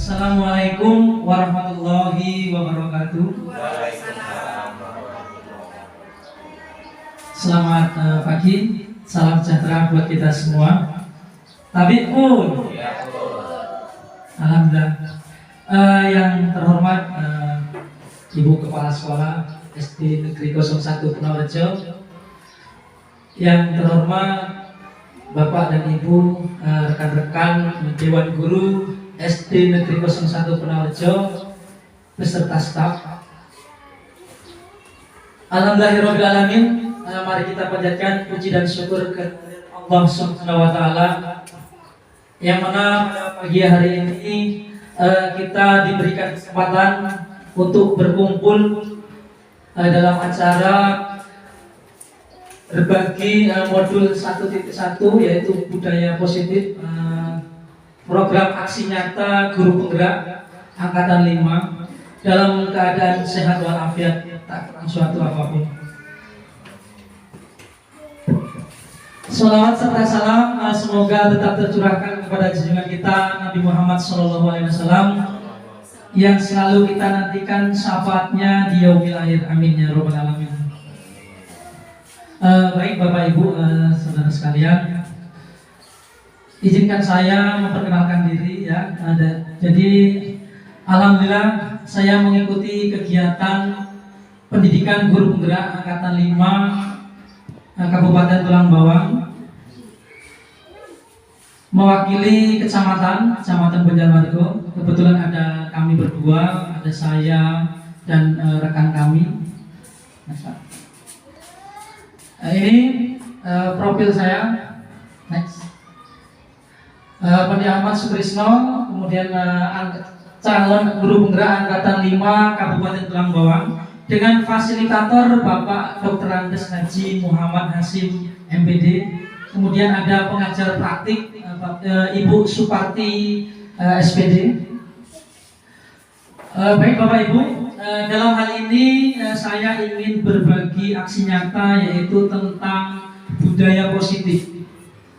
Assalamualaikum warahmatullahi wabarakatuh. Selamat pagi, salam sejahtera buat kita semua. Tabib pun, alhamdulillah. Yang terhormat Ibu Kepala Sekolah SD Negeri 01 Purworejo, yang terhormat Bapak dan Ibu rekan-rekan Dewan Guru SD Negeri 01 Purworejo beserta staf. Alhamdulillahirobbilalamin. Mari kita panjatkan puji dan syukur ke Allah Subhanahu wa Ta'ala, yang mana pagi hari ini kita diberikan kesempatan untuk berkumpul dalam acara berbagi modul 1.1, yaitu budaya positif, program aksi nyata guru penggerak angkatan 5 dalam keadaan sehat walafiat, tak kurang suatu apapun. Salawat serta salam semoga tetap tercurahkan kepada junjungan kita Nabi Muhammad SAW, yang selalu kita nantikan syafaatnya di yaumil akhir. Amin ya rabbal alamin. Baik Bapak Ibu, saudara sekalian, izinkan saya memperkenalkan diri ya. Jadi alhamdulillah saya mengikuti kegiatan pendidikan guru penggerak angkatan 5 Kabupaten Tulang Bawang, mewakili kecamatan Banjarmargo. Kebetulan ada kami berdua, ada saya dan rekan kami. Ini profil saya. Next. Pandi Ahmad Sutrisno, kemudian calon guru penggerak angkatan 5 Kabupaten Tulang Bawang, dengan fasilitator Bapak Dr. Andes Haji Muhammad Hasim MPD. Kemudian ada pengajar praktik Ibu Suparti SPD. Baik Bapak Ibu, dalam hal ini saya ingin berbagi aksi nyata, yaitu tentang budaya positif.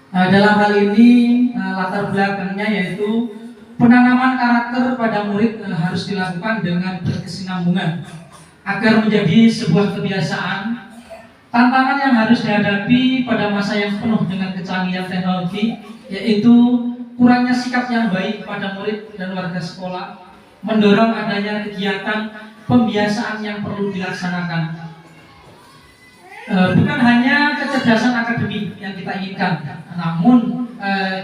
Dalam hal ini latar belakangnya yaitu penanaman karakter pada murid harus dilakukan dengan berkesinambungan agar menjadi sebuah kebiasaan. Tantangan yang harus dihadapi pada masa yang penuh dengan kecanggihan teknologi yaitu kurangnya sikap yang baik pada murid dan warga sekolah, mendorong adanya kegiatan pembiasaan yang perlu dilaksanakan. Bukan hanya kecerdasan akademik yang kita inginkan, namun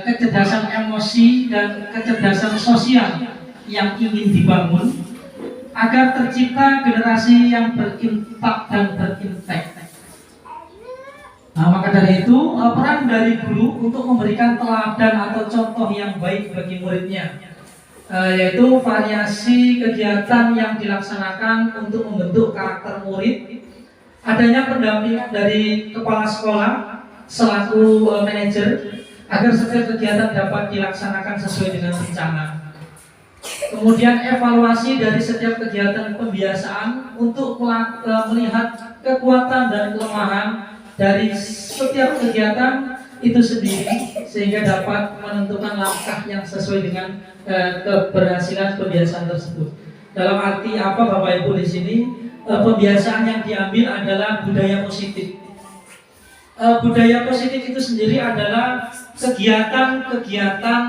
kecerdasan emosi dan kecerdasan sosial yang ingin dibangun agar tercipta generasi yang berimpak dan berintek. Maka dari itu peran dari guru untuk memberikan teladan atau contoh yang baik bagi muridnya, yaitu variasi kegiatan yang dilaksanakan untuk membentuk karakter murid, adanya pendampingan dari kepala sekolah selaku manajer agar setiap kegiatan dapat dilaksanakan sesuai dengan rencana. Kemudian evaluasi dari setiap kegiatan pembiasaan untuk melihat kekuatan dan kelemahan dari setiap kegiatan itu sendiri, sehingga dapat menentukan langkah yang sesuai dengan keberhasilan pembiasaan tersebut. Dalam arti apa Bapak Ibu di sini? Pembiasaan yang diambil adalah budaya positif. Budaya positif itu sendiri adalah kegiatan-kegiatan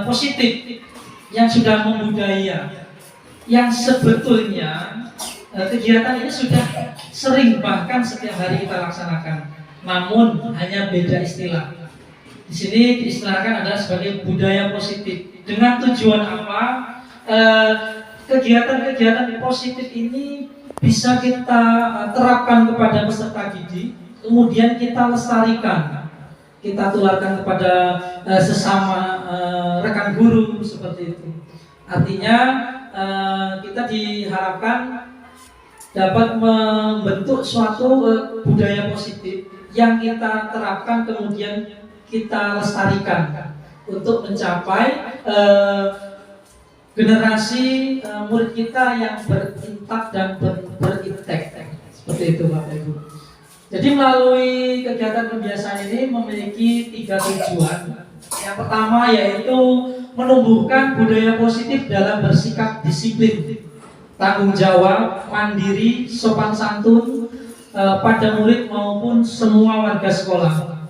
positif yang sudah membudaya, yang sebetulnya kegiatan ini sudah sering, bahkan setiap hari kita laksanakan, namun hanya beda istilah. Di sini diistilahkan adalah sebagai budaya positif. Dengan tujuan apa? Kegiatan-kegiatan positif ini bisa kita terapkan kepada peserta didik, kemudian kita lestarikan, kita tularkan kepada sesama rekan guru, seperti itu. Artinya kita diharapkan dapat membentuk suatu budaya positif yang kita terapkan, kemudian kita lestarikan untuk mencapai generasi murid kita yang berintak dan berintek. Seperti itu Bapak Ibu. Jadi melalui kegiatan pembiasaan ini memiliki 3 tujuan. Yang pertama yaitu menumbuhkan budaya positif dalam bersikap disiplin, tanggung jawab, mandiri, sopan santun pada murid maupun semua warga sekolah.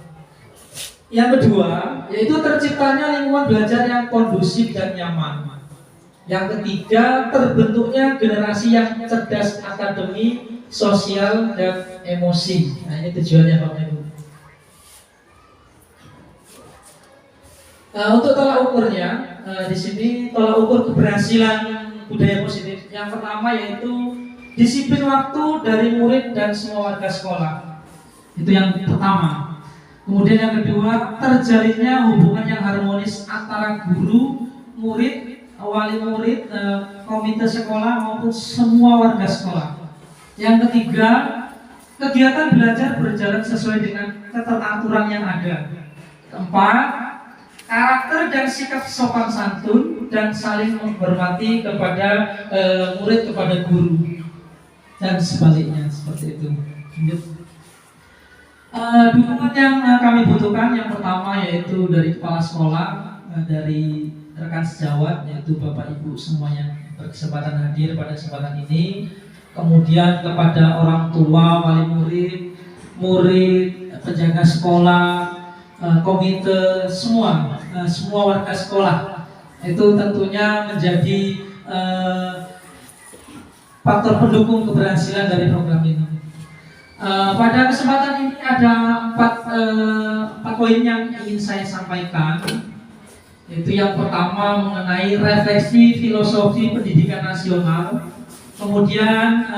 Yang kedua, yaitu terciptanya lingkungan belajar yang kondusif dan nyaman. Yang ketiga, terbentuknya generasi yang cerdas akademi, sosial, dan emosi. Nah, ini tujuannya Bapak Ibu. Untuk tolak ukurnya, di sini tolak ukur keberhasilan budaya positif. Yang pertama yaitu disiplin waktu dari murid dan semua warga sekolah. Itu yang pertama. Kemudian yang kedua, terjalinnya hubungan yang harmonis antara guru, murid, wali murid, komite sekolah maupun semua warga sekolah. Yang ketiga, kegiatan belajar berjalan sesuai dengan keteraturan yang ada. Keempat, karakter dan sikap sopan santun dan saling menghormati kepada murid kepada guru dan sebaliknya, seperti itu. Dukungan yang kami butuhkan yang pertama yaitu dari kepala sekolah, dari rekan sejawat yaitu Bapak Ibu semuanya berkesempatan hadir pada kesempatan ini. Kemudian kepada orang tua, wali murid, murid, penjaga sekolah, komite, semua warga sekolah itu tentunya menjadi faktor pendukung keberhasilan dari program ini. Pada kesempatan ini ada empat poin yang ingin saya sampaikan, yaitu yang pertama mengenai refleksi filosofi pendidikan nasional, kemudian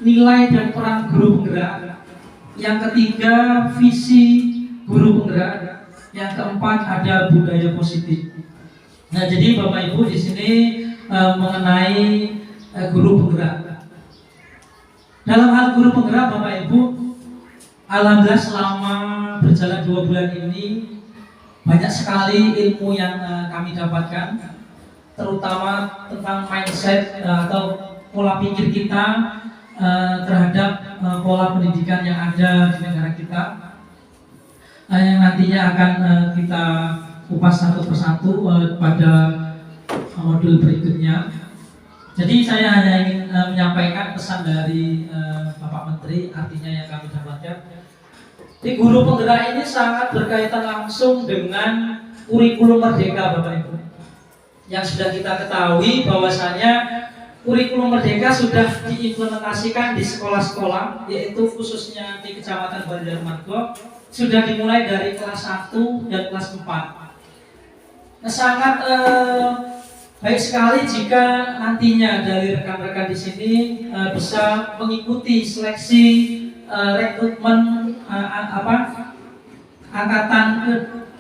nilai dan peran guru penggerak, yang ketiga visi guru penggerak, yang keempat ada budaya positif. Nah, jadi Bapak Ibu di sini mengenai guru penggerak. Dalam hal guru penggerak, Bapak Ibu, alhamdulillah selama berjalan 2 bulan ini banyak sekali ilmu yang kami dapatkan, terutama tentang mindset atau pola pikir kita terhadap pola pendidikan yang ada di negara kita, yang nantinya akan kita kupas satu persatu pada modul berikutnya. Jadi saya hanya ingin menyampaikan pesan dari Bapak Menteri, artinya yang kami dapatkan. Di guru penggerak ini sangat berkaitan langsung dengan kurikulum merdeka, Bapak Ibu. Yang sudah kita ketahui bahwasanya kurikulum merdeka sudah diimplementasikan di sekolah-sekolah, yaitu khususnya di Kecamatan Banjarmargo, sudah dimulai dari kelas 1 dan kelas 4. Nah, sangat baik sekali jika nantinya dari rekan-rekan di sini bisa mengikuti seleksi rekrutmen angkatan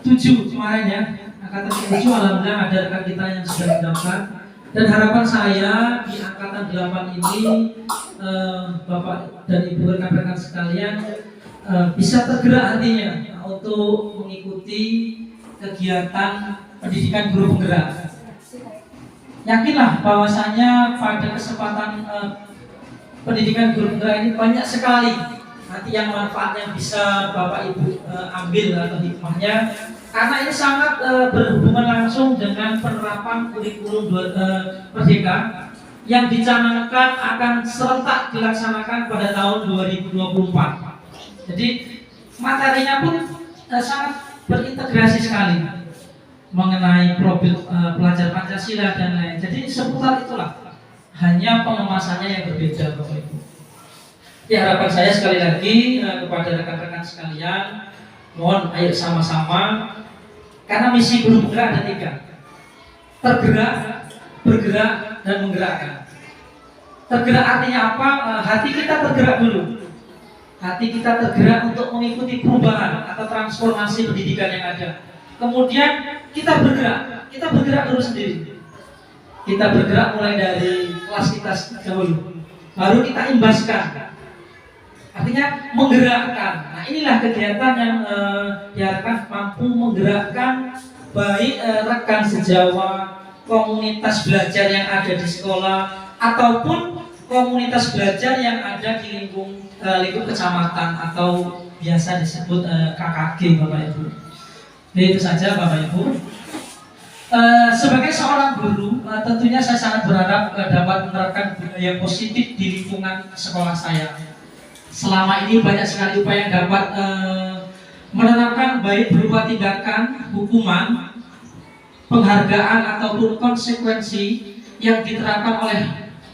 ke-7 kemarin ya. Angkatan ke-7 alhamdulillah ada rekan kita yang sudah mendaftar. Dan harapan saya di angkatan 8 ini Bapak dan Ibu rekan-rekan sekalian bisa tergerak hatinya untuk mengikuti kegiatan pendidikan guru penggerak. Yakinlah bahwasanya pada kesempatan pendidikan guru penggerak ini banyak sekali nanti yang manfaat yang bisa Bapak Ibu ambil atau hikmahnya, karena ini sangat berhubungan langsung dengan penerapan kurikulum merdeka yang dicanangkan akan serentak dilaksanakan pada tahun 2024. Jadi materinya pun sangat berintegrasi sekali mengenai profil pelajar Pancasila dan lain. Jadi seputar itulah, hanya pengemasannya yang berbeda, Bapak Ibu. Ya, harapan saya sekali lagi kepada rekan-rekan sekalian, mohon ayo sama-sama, karena misi guru penggerak ada 3: tergerak, bergerak, dan menggerakkan. Tergerak artinya apa? Hati kita tergerak dulu. Hati kita tergerak untuk mengikuti perubahan atau transformasi pendidikan yang ada. Kemudian kita bergerak dulu sendiri. Kita bergerak mulai dari kelas kita dahulu, baru kita imbaskan. Artinya menggerakkan. Nah, inilah kegiatan yang diharapkan mampu menggerakkan baik rekan sejawat, komunitas belajar yang ada di sekolah, ataupun komunitas belajar yang ada di lingkup kecamatan atau biasa disebut KKG, Bapak Ibu. Jadi itu saja Bapak Ibu. Sebagai seorang guru, tentunya saya sangat berharap dapat menerapkan budaya positif di lingkungan sekolah saya. Selama ini banyak sekali upaya yang dapat menerapkan, baik berupa tindakan, hukuman, penghargaan ataupun konsekuensi yang diterapkan oleh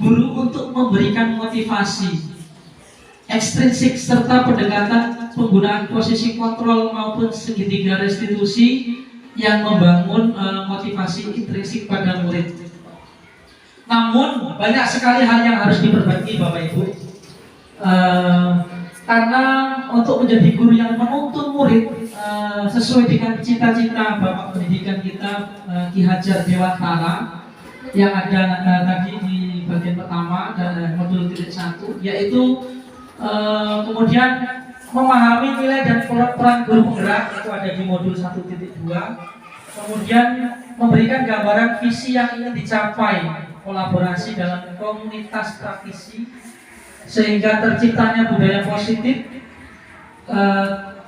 guru untuk memberikan motivasi ekstrinsik serta pendekatan penggunaan posisi kontrol maupun segitiga restitusi yang membangun motivasi intrinsik pada murid. Namun banyak sekali hal yang harus diperbaiki Bapak Ibu, karena untuk menjadi guru yang menuntun murid sesuai dengan cita-cita Bapak Pendidikan kita, Ki Hajar Dewantara, yang ada tadi di bagian pertama dan modul 1, yaitu kemudian memahami nilai dan peran guru penggerak, itu ada di modul 1.2. Kemudian memberikan gambaran visi yang ingin dicapai, kolaborasi dalam komunitas praktisi sehingga terciptanya budaya positif.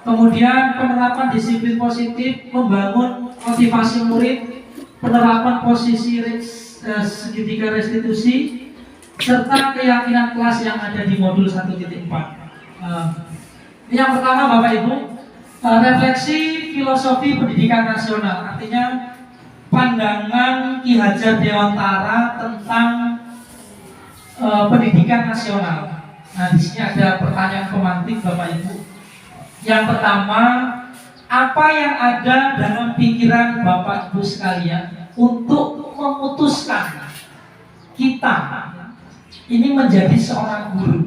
Kemudian penerapan disiplin positif, membangun motivasi murid, penerapan posisi segitiga restitusi, serta keyakinan kelas yang ada di modul 1.4. Yang pertama Bapak Ibu, refleksi filosofi pendidikan nasional, artinya pandangan Ki Hajar Dewantara tentang pendidikan nasional. Nah, di sini ada pertanyaan pemantik Bapak Ibu. Yang pertama, apa yang ada dalam pikiran Bapak Ibu sekalian untuk memutuskan kita ini menjadi seorang guru?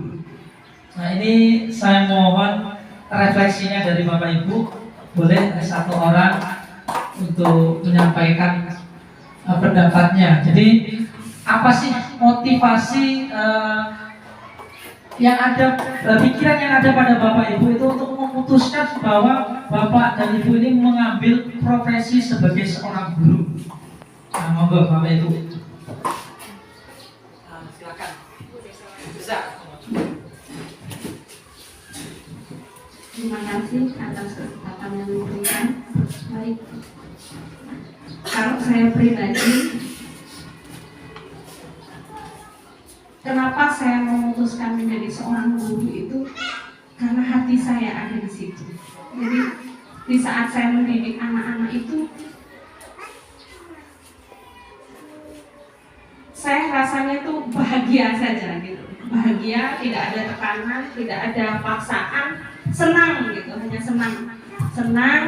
Nah, ini saya mohon refleksinya dari Bapak Ibu. Boleh satu orang untuk menyampaikan pendapatnya. Jadi apa sih motivasi yang ada, pikiran yang ada pada Bapak Ibu itu untuk memutuskan bahwa Bapak dan Ibu ini mengambil profesi sebagai seorang guru? Nah, monggo Bapak Ibu. Silakan. Bisa. Terima kasih atas kesempatan yang diberikan. Baik, kalau saya pribadi, kenapa saya memutuskan menjadi seorang guru itu karena hati saya ada di situ. Jadi di saat saya mendidik anak-anak itu, saya rasanya tuh bahagia saja gitu. Bahagia, tidak ada tekanan, tidak ada paksaan, senang gitu, hanya senang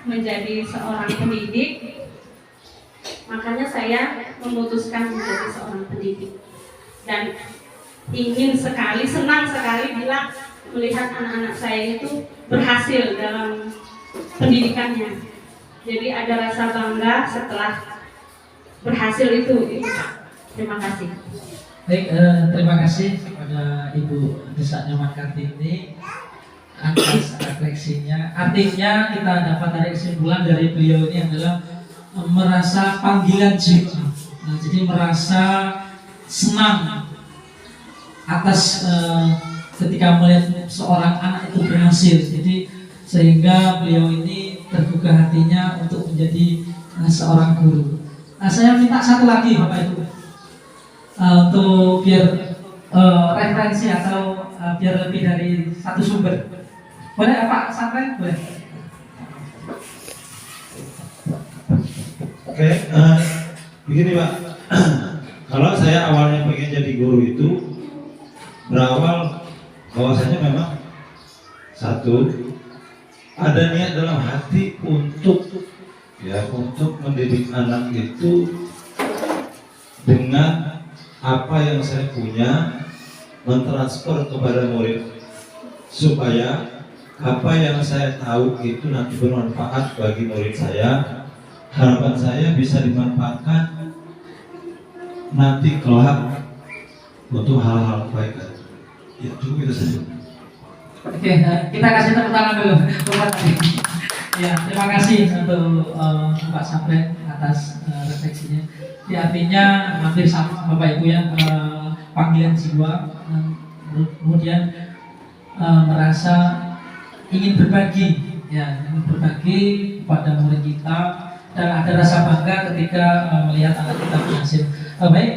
menjadi seorang pendidik. Makanya saya memutuskan menjadi seorang pendidik dan ingin sekali, senang sekali bila melihat anak-anak saya itu berhasil dalam pendidikannya. Jadi ada rasa bangga setelah berhasil itu Pak. Terima kasih. Baik, terima kasih kepada Ibu Desa Nyoman Kartini atas refleksinya. Artinya kita dapat tarik kesimpulan dari beliau ini adalah merasa panggilan jiwa. Nah, jadi merasa senang atas ketika melihat seorang anak itu berhasil. Jadi sehingga beliau ini terbuka hatinya untuk menjadi seorang guru. Nah, saya minta satu lagi Bapak Ibu, untuk biar referensi atau biar lebih dari satu sumber. Boleh Pak Sampai? Boleh. Oke, begini Pak. Kalau saya awalnya pengen jadi guru itu berawal bahwasanya memang satu, ada niat dalam hati untuk mendidik anak itu dengan apa yang saya punya, mentransfer kepada murid supaya apa yang saya tahu itu nanti bermanfaat bagi murid saya. Harapan saya bisa dimanfaatkan nanti kelak untuk hal-hal kebaikan. Ya, cukup itu saja. Oke, kita kasih tepuk tangan dulu. Ya, terima kasih untuk Pak Sampai atas refleksinya. Ya, artinya hampir sama Bapak Ibu ya, panggilan jiwa, kemudian merasa ingin berbagi, ya, ingin berbagi kepada murid kita dan ada rasa bangga ketika melihat anak kita berhasil. Baik,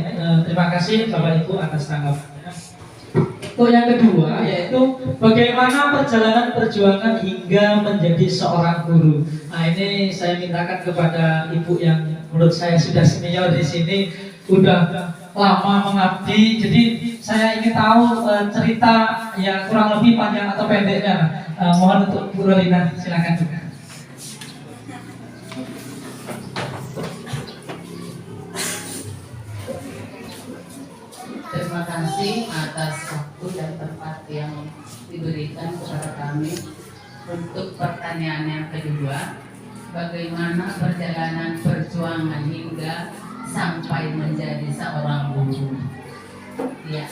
terima kasih Bapak Ibu atas tanggapannya. Untuk yang kedua yaitu bagaimana perjalanan perjuangan hingga menjadi seorang guru. Nah ini saya mintakan kepada ibu yang menurut saya sudah senior di sini, udah lama mengabdi. Jadi saya ingin tahu cerita yang kurang lebih panjang atau pendeknya. Mohon untuk Bu Rolina, silakan juga. Terima kasih atas waktu dan tempat yang diberikan kepada kami. Untuk pertanyaan yang kedua, bagaimana perjalanan perjuangan hingga sampai menjadi seorang guru? Ya,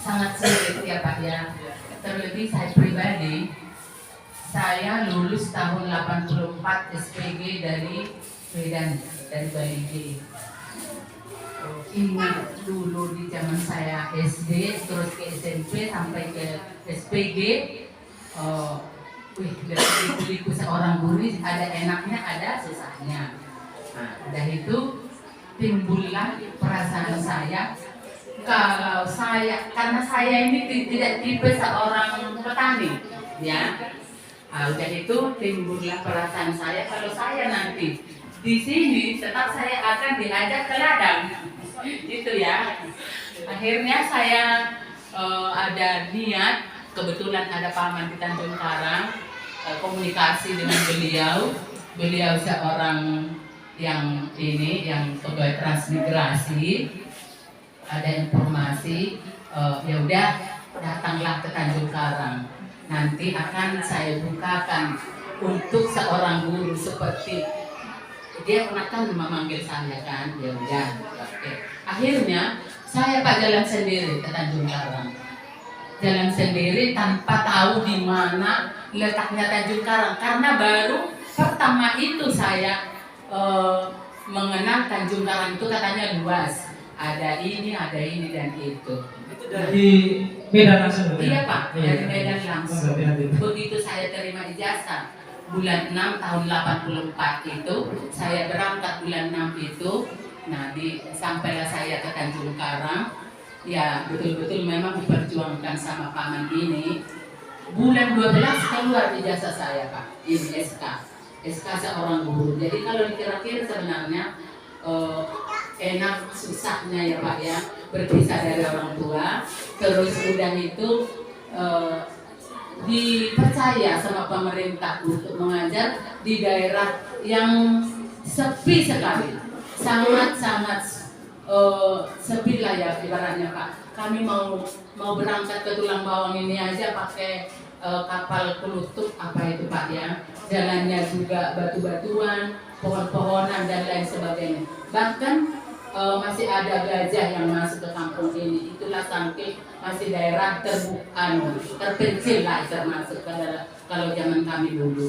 sangat sulit ya Pak ya. Terlebih saya pribadi, saya lulus tahun 84 SPG dari Medan, dari Bali G. Ingat dulu di zaman saya SD terus ke SMP sampai ke SPG, liku seorang guru ada enaknya ada susahnya. Nah, dari itu timbullah perasaan saya, kalau saya, karena saya ini tidak tipe seorang petani ya, udah itu timbullah perasaan saya kalau saya nanti di sini tetap saya akan diajak ke ladang gitu ya. Akhirnya saya ada niat, kebetulan ada paman di Tanjung Karang, komunikasi dengan beliau seorang yang ini yang pegawai transmigrasi, ada informasi, ya udah datanglah ke Tanjung Karang, nanti akan saya bukakan untuk seorang guru. Seperti dia pernah kan memanggil saya kan, ya udah, oke. Akhirnya saya Pak jalan sendiri ke Tanjung Karang, jalan sendiri tanpa tahu di mana letaknya Tanjung Karang, karena baru pertama itu saya mengenal Tanjung Karang itu katanya luas, ada ini dan itu. Itu dari Medan langsung? Iya Pak, dari Medan langsung. Oh, Begitu saya terima ijazah bulan 6 tahun 84 itu, saya berangkat bulan 6 itu. Nah, sampailah saya ke Tanjung Karang. Ya, betul-betul memang diperjuangkan sama paman ini. Bulan 12 keluar ijazah saya Pak, ini SK seorang guru. Jadi kalau dikira-kira sebenarnya enak susahnya ya Pak ya, berpisah dari orang tua. Terus udah itu dipercaya sama pemerintah untuk mengajar di daerah yang sepi sekali, sangat sepi lah ya ibaratnya Pak. Kami mau berangkat ke Tulang Bawang ini aja pakai kapal penutup apa itu Pak ya, jalannya juga batu-batuan, pohon-pohonan dan lain sebagainya. Bahkan masih ada gajah yang masuk ke kampung ini. Itulah saking masih daerah terpencil lah termasuk kalau zaman kami dulu.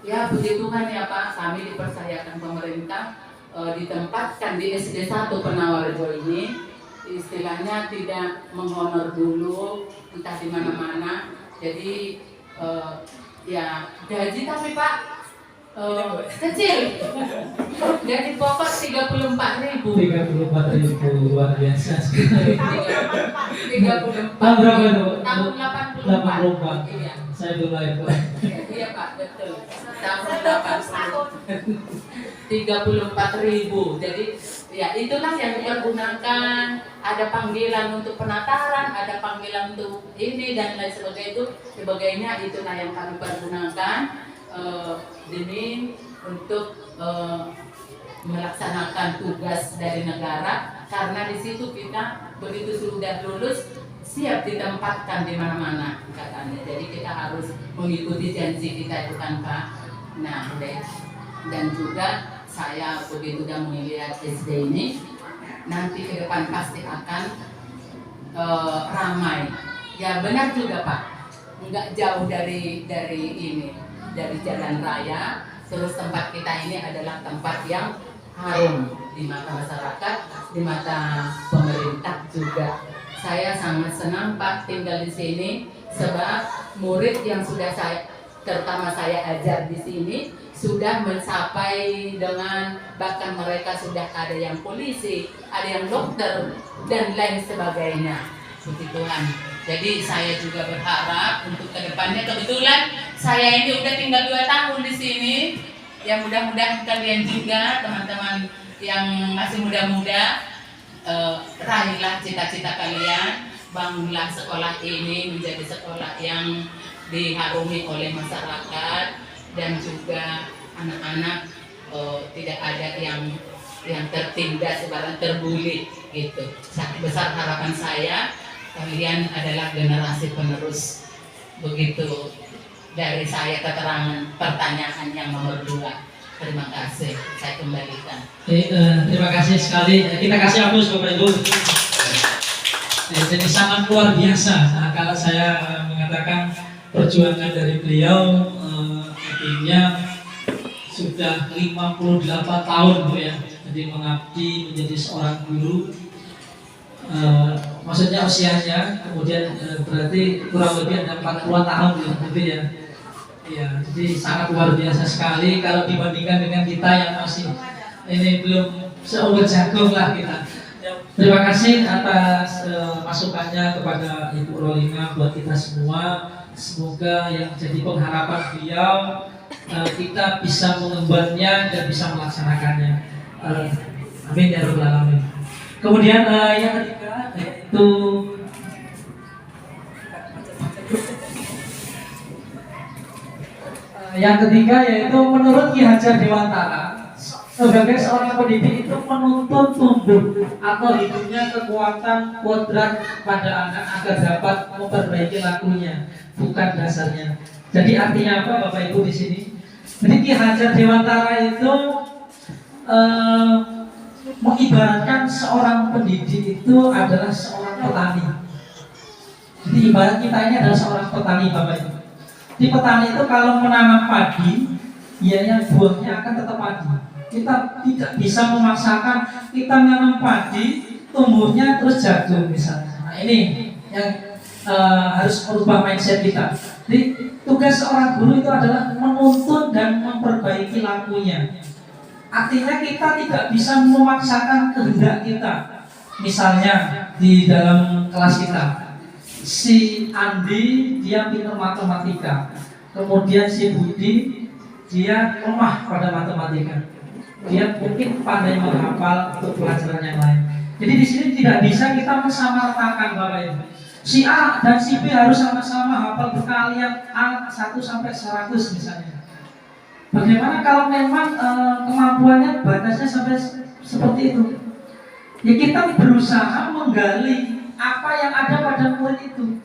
Ya begitu kan ya Pak, kami dipercayakan pemerintah ditempatkan di SD 1 Penawarjo ini. Istilahnya tidak menghonor dulu, entah di mana-mana. Jadi ya gaji tapi Pak kecil. Gaji pokok 34.000. 34.000 luar biasa. 34. Berapa itu? Tahun 84. Iya. Saya dulu lahir. Iya Pak, betul. Tahun 80. 34.000. Jadi ya itulah yang dipergunakan. Ada panggilan untuk penataran, ada panggilan untuk ini dan lain sebagainya. Itulah yang kami pergunakan demi untuk melaksanakan tugas dari negara. Karena di situ kita begitu sudah lulus siap ditempatkan di mana-mana katanya. Jadi kita harus mengikuti janji kita itu kan Pak. Nah, dan juga saya begitu sudah melihat SD ini, nanti ke depan pasti akan ramai. Ya benar juga Pak, nggak jauh dari ini, dari jalan raya. Terus tempat kita ini adalah tempat yang harum di mata masyarakat, di mata pemerintah juga. Saya sangat senang Pak tinggal di sini, sebab murid yang sudah terutama saya ajar di sini sudah mencapai dengan bahkan mereka sudah ada yang polisi, ada yang dokter dan lain sebagainya. Puji Tuhan. Jadi saya juga berharap untuk kedepannya, kebetulan saya ini udah tinggal 2 tahun di sini. Ya mudah-mudahan kalian juga teman-teman yang masih muda-muda, raihlah cita-cita kalian, bangunlah sekolah ini menjadi sekolah yang diharumi oleh masyarakat dan juga anak-anak tidak ada yang tertindas, sebarang terbuli gitu. Sangat besar harapan saya, kalian adalah generasi penerus. Begitu dari saya keterangan pertanyaan yang nomor 2. Terima kasih, saya kembalikan. Terima kasih sekali. Kita kasih aplaus Bapak Ibu. Jadi sangat luar biasa. Nah, kalau saya mengatakan perjuangan dari beliau, artinya sudah 58 tahun Bu ya. Jadi mengabdi menjadi seorang guru. Maksudnya usianya, kemudian berarti kurang lebih ada 40 tahun lebih ya. Ya, jadi sangat luar biasa sekali kalau dibandingkan dengan kita yang masih ini belum seumur jagung lah kita. Terima kasih atas masukannya kepada Ibu Rolina buat kita semua. Semoga yang jadi pengharapan beliau kita bisa mengembannya dan bisa melaksanakannya. Amin ya rabbal alamin. Kemudian yang ketiga yaitu menurut Ki Hajar Dewantara, sebagai seorang pendidik itu menuntut tumbuh atau hidupnya kekuatan kodrat pada anak agar dapat memperbaiki lakunya, bukan dasarnya. Jadi artinya apa Bapak Ibu di sini? Jadi Ki Hajar Dewantara itu mengibaratkan seorang pendidik itu adalah seorang petani. Jadi ibarat kita ini adalah seorang petani Bapak Ibu. Di petani itu kalau menanam padi, ya yang buahnya akan tetap padi. Kita tidak bisa memaksakan kita menanam padi, tumbuhnya terus jagung misalnya. Nah ini yang harus merubah mindset kita. Jadi tugas seorang guru itu adalah menuntun dan memperbaiki lakunya. Artinya kita tidak bisa memaksakan kehendak kita. Misalnya di dalam kelas kita, si Andi dia pintar matematika, kemudian si Budi dia lemah pada matematika, dia mungkin pandai menghafal untuk pelajaran yang lain. Jadi di sini tidak bisa kita mensamaratakan Bapak Ibu. Si A dan si B harus sama-sama hafal berkalian A 1 sampai 100 misalnya. Bagaimana kalau memang kemampuannya batasnya sampai seperti itu? Ya kita berusaha menggali apa yang ada pada murid itu.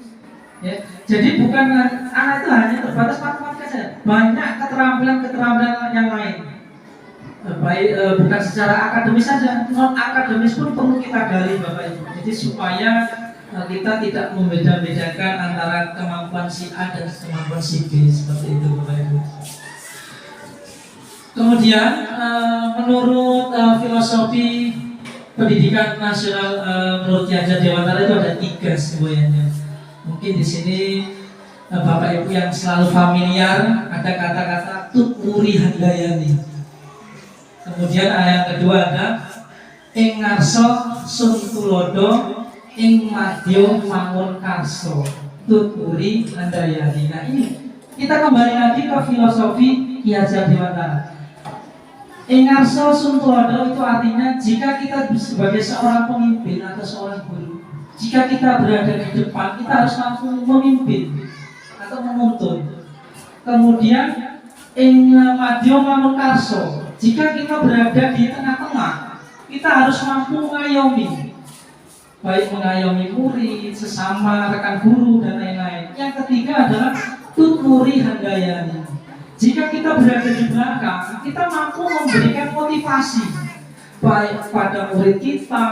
Ya, jadi bukan anak itu hanya terbatas matematika saja, banyak keterampilan yang lain. Baik bukan secara akademis saja, non akademis pun perlu kita gali Bapak Ibu. Jadi supaya kita tidak membeda-bedakan antara kemampuan si A dan kemampuan si B seperti itu Bapak Ibu. Kemudian menurut filosofi pendidikan nasional menurut Ki Hajar Dewantara itu ada 3 semuanya. Mungkin di sini Bapak Ibu yang selalu familiar ada kata-kata tuturi handayani. Kemudian yang kedua ada ing ngarso sun tulodo ing madya mangun karso tuturi handayani. Nah ini kita kembali lagi ke filosofi Ki Hajar Dewantara. Ingarso suntulodo itu artinya jika kita sebagai seorang pemimpin atau seorang guru, jika kita berada di depan, kita harus mampu memimpin atau menuntun. Kemudian madya mangun karso, jika kita berada di tengah-tengah, kita harus mampu mengayomi, baik mengayomi murid, sesama rekan guru dan lain-lain. Yang ketiga adalah tuturi handayani. Jika kita berada di belakang, kita mampu memberikan motivasi baik pada murid kita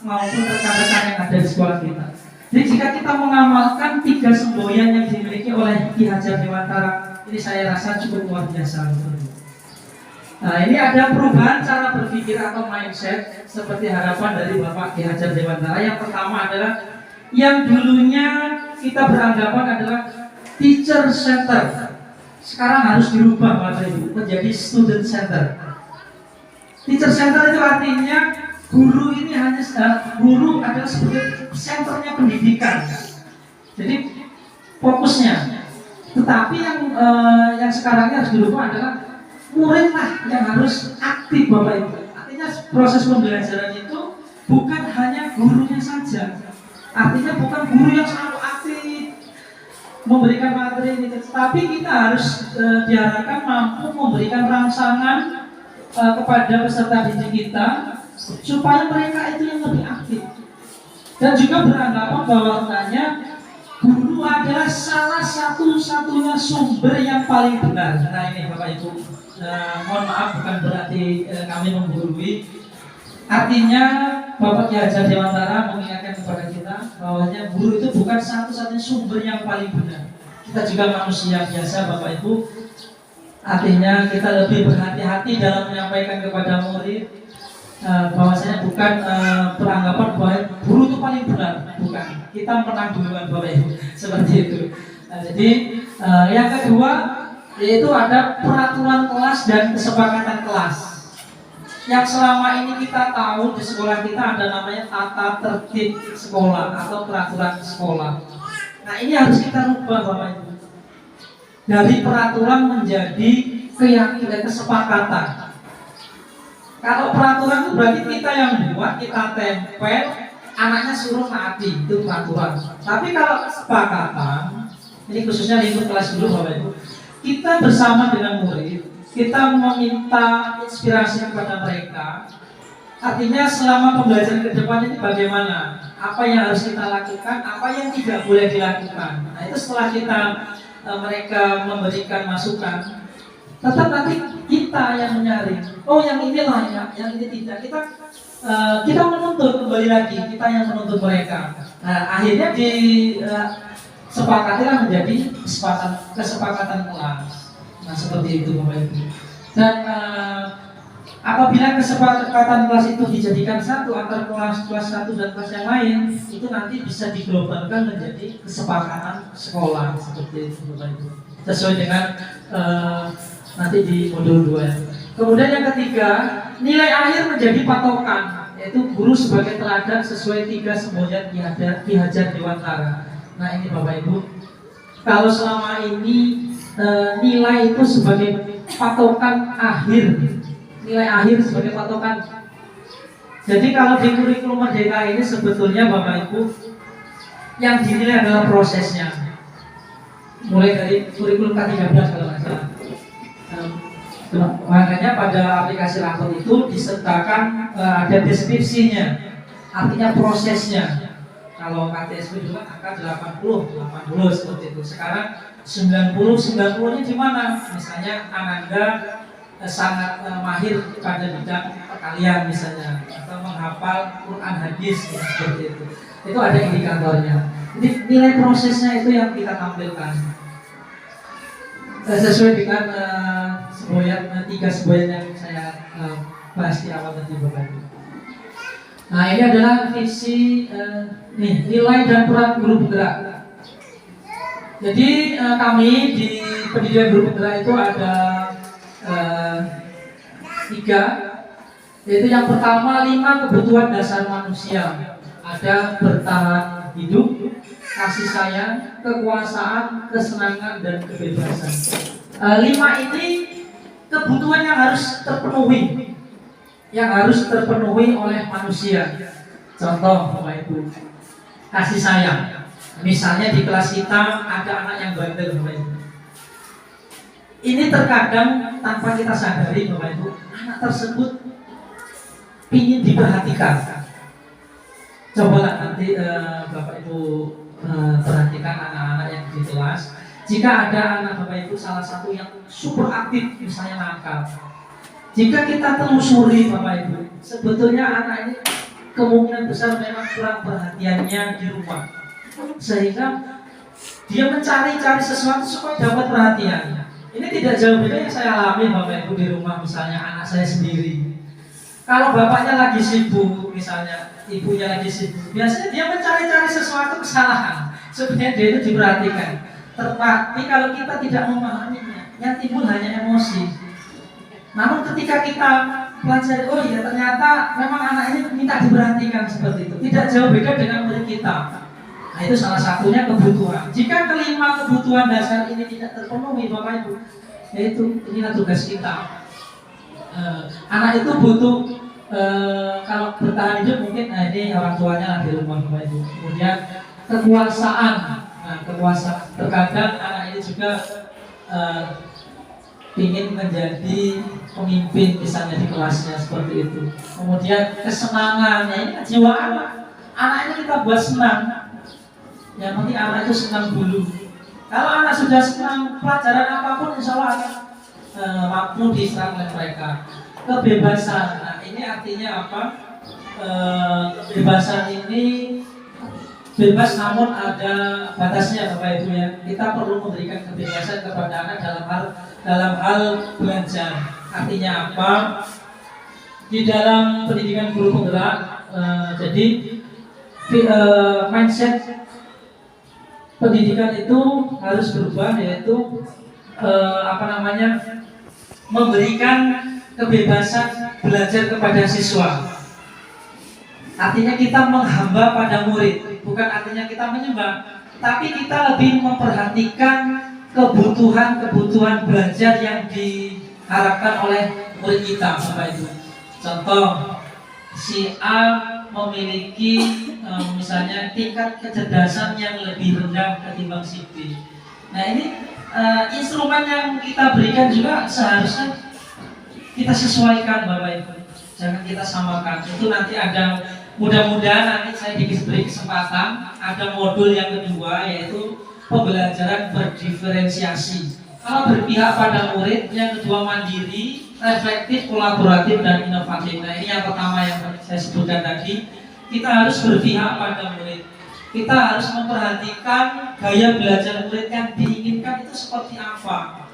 maupun rekan-rekan yang ada di sekolah kita. Jadi jika kita mengamalkan 3 semboyan yang dimiliki oleh Ki Hajar Dewantara, ini saya rasa cukup luar biasa. Nah ini ada perubahan cara berpikir atau mindset seperti harapan dari Bapak Ki Hajar Dewantara. Yang pertama adalah yang dulunya kita beranggapan adalah teacher center. sekarang harus dirubah Bapak Ibu menjadi student center. Teacher center itu artinya guru ini guru adalah sebagai senternya pendidikan. Jadi fokusnya. Tetapi yang sekarang ini harus dirubah adalah murid lah yang harus aktif Bapak Ibu. Artinya proses pembelajaran itu bukan hanya gurunya saja. Artinya bukan guru yang selalu aktif memberikan materi ini, tetapi kita harus diharapkan mampu memberikan rangsangan kepada peserta didik kita supaya mereka itu yang lebih aktif dan juga beranggapan bahwasanya guru adalah salah satu-satunya sumber yang paling benar. Nah ini Bapak Ibu, mohon maaf bukan berarti kami menggurui. Artinya Bapak Ki Hajar Dewantara mengingatkan kepada kita bahwasanya guru itu bukan satu-satunya sumber yang paling benar. Kita juga manusia biasa Bapak Ibu. Artinya kita lebih berhati-hati dalam menyampaikan kepada murid bahwasanya bukan beranggapan bahwa guru itu paling benar, bukan. Kita menang duluan Bapak Ibu, seperti itu. Jadi yang kedua yaitu ada peraturan kelas dan kesepakatan kelas. Yang selama ini kita tahu di sekolah kita ada namanya tata tertib sekolah atau peraturan sekolah. Nah ini harus kita rubah Bapak Ibu. Dari peraturan menjadi keyakinan kesepakatan. Kalau peraturan itu berarti kita yang buat, kita tempel, anaknya suruh naati, itu peraturan. Tapi kalau kesepakatan, ini khususnya lingkup kelas dulu Bapak Ibu, kita bersama dengan murid, kita meminta inspirasi kepada mereka. Artinya selama pembelajaran ke depan ini bagaimana, apa yang harus kita lakukan, apa yang tidak boleh dilakukan. Nah itu setelah mereka memberikan masukan, tetap nanti kita yang menyaring. Oh yang ini layak, yang ini tidak. Kita menuntut kembali lagi, kita yang menuntut mereka. Nah akhirnya disepakatilah menjadi kesepakatan kelas. Nah seperti itu Bapak Ibu. Dan apabila kesepakatan kelas itu dijadikan satu antara kelas 1 dan kelas yang lain, itu nanti bisa diglobalkan menjadi kesepakatan sekolah seperti itu Bapak Ibu. Sesuai dengan nanti di modul 2. Kemudian yang ketiga, nilai akhir menjadi patokan, yaitu guru sebagai teladan sesuai 3 semboyan Ki Hajar Dewantara. Nah ini Bapak Ibu, kalau selama ini nilai itu sebagai patokan akhir, nilai akhir sebagai patokan. Jadi kalau di kurikulum Merdeka ini sebetulnya Bapak Ibu yang dinilai adalah prosesnya. Mulai dari kurikulum K13 kalau nggak salah. Makanya pada aplikasi rapor itu disertakan ada deskripsinya, artinya prosesnya. Kalau KTSP dulu kan angka 80 seperti itu. Sekarang 90 nya di mana? Misalnya Ananda sangat mahir pada bidang perkalian misalnya, atau menghafal Quran hadis seperti itu. Itu ada indikatornya. Jadi nilai prosesnya itu yang kita tampilkan sesuai dengan 3 semboyan yang saya bahas di awal tadi Bapak Ibu. Nah ini adalah visi nilai dan peran guru penggerak. Jadi kami di pendidikan guru penggerak itu ada 3, yaitu yang pertama 5 kebutuhan dasar manusia. Ada bertahan hidup, kasih sayang, kekuasaan, kesenangan, dan kebebasan. 5 ini kebutuhan yang harus terpenuhi oleh manusia. Contoh Bapak Ibu, kasih sayang. Misalnya di kelas kita ada anak yang bandel Bapak Ibu. Ini terkadang tanpa kita sadari Bapak Ibu, anak tersebut ingin diperhatikan. Cobalah nanti Bapak Ibu perhatikan anak-anak yang di kelas. Jika ada anak Bapak Ibu salah satu yang super aktif, misalnya nakal, jika kita telusuri Bapak Ibu, sebetulnya anak ini kemungkinan besar memang kurang perhatiannya di rumah, sehingga dia mencari-cari sesuatu supaya dapat perhatian. Ini tidak jauh beda yang saya alami Bapak Ibu di rumah, misalnya anak saya sendiri. Kalau bapaknya lagi sibuk, misalnya ibunya lagi sibuk, biasanya dia mencari-cari sesuatu kesalahan supaya dia itu diperhatikan. Tapi kalau kita tidak memahaminya, yang timbul hanya emosi. Namun ketika kita pelajari, oh iya ternyata memang anak ini minta diperhatikan seperti itu, tidak jauh beda dengan murid kita. Nah itu salah satunya kebutuhan. Jika kelima kebutuhan dasar ini tidak terpenuhi Bapak Ibu, yaitu inilah tugas kita. Anak itu butuh kalau bertahan hidup mungkin ini orang tuanya lah di rumah Bapak Ibu. Kemudian kekuasaan, kekuasaan terkadang anak ini juga ingin menjadi pemimpin misalnya di kelasnya seperti itu. Kemudian kesenangannya ini kejiwaan anak ini kita buat senang. Yang penting anak itu senang dulu. Kalau anak sudah senang pelajaran apapun, insya Allah akan mampu diserap oleh mereka. Kebebasan, nah ini artinya apa? Kebebasan ini bebas namun ada batasnya Bapak Ibu ya. Kita perlu memberikan kebebasan kepada anak dalam hal belajar. Artinya apa? Di dalam pendidikan guru penggerak, jadi mindset pendidikan itu harus berubah, yaitu memberikan kebebasan belajar kepada siswa. Artinya kita menghamba pada murid, bukan artinya kita menyembah, tapi kita lebih memperhatikan kebutuhan belajar yang diharapkan oleh murid kita, Bapak Ibu. Contoh, si A memiliki misalnya tingkat kecerdasan yang lebih rendah ketimbang si B. Nah ini instrumen yang kita berikan juga seharusnya kita sesuaikan Bapak Ibu. Jangan kita samakan. Itu nanti ada, mudah-mudahan nanti saya diberi kesempatan ada modul yang kedua, yaitu pembelajaran berdiferensiasi. Kalau berpihak pada murid, yang kedua mandiri, reflektif, kolaboratif, dan inovatif. Nah ini yang pertama yang saya sebutkan tadi. Kita harus berpihak pada murid. Kita harus memperhatikan gaya belajar murid yang diinginkan itu seperti apa.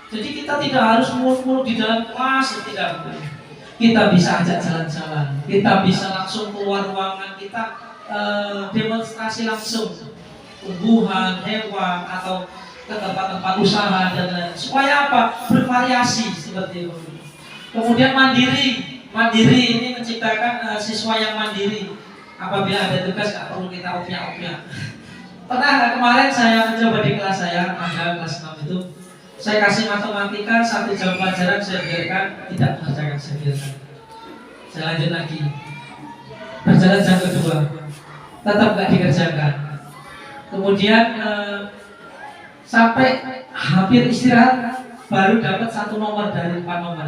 Jadi kita tidak harus muluk-muluk di dalam kelas, tidak boleh. Kita bisa ajak jalan-jalan, kita bisa langsung keluar ruangan, kita demonstrasi langsung tumbuhan, hewan, atau ke tempat-tempat usaha dan lain-lain. Supaya apa? Bervariasi seperti itu. Kemudian mandiri ini menciptakan siswa yang mandiri. Apabila ada tugas nggak perlu kita opiak-opiak. Pernah kemarin saya mencoba di kelas saya, ada kelas 6 itu, saya kasih matematika 1 jam pelajaran, saya biarkan tidak mengerjakan, saya biarkan. Saya lanjut lagi. Berjalan jam kedua, tetap nggak dikerjakan. Kemudian sampai hampir istirahat baru dapat 1 nomor dari 4 nomor.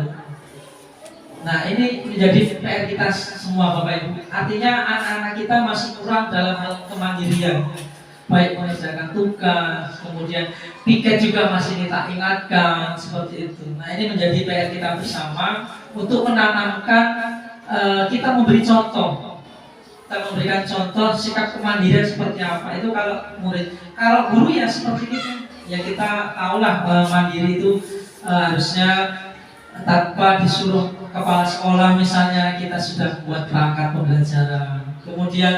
Nah ini menjadi PR kita semua Bapak Ibu. Artinya anak-anak kita masih kurang dalam hal kemandirian, baik mengerjakan tugas, kemudian piket juga masih kita ingatkan seperti itu. Nah ini menjadi PR kita bersama untuk menanamkan kita memberi contoh. Kita memberikan contoh sikap kemandirian seperti apa. Itu kalau murid, kalau guru ya seperti itu. Ya kita tahulah mandiri itu harusnya tanpa disuruh kepala sekolah misalnya kita sudah buat perangkat pembelajaran. Kemudian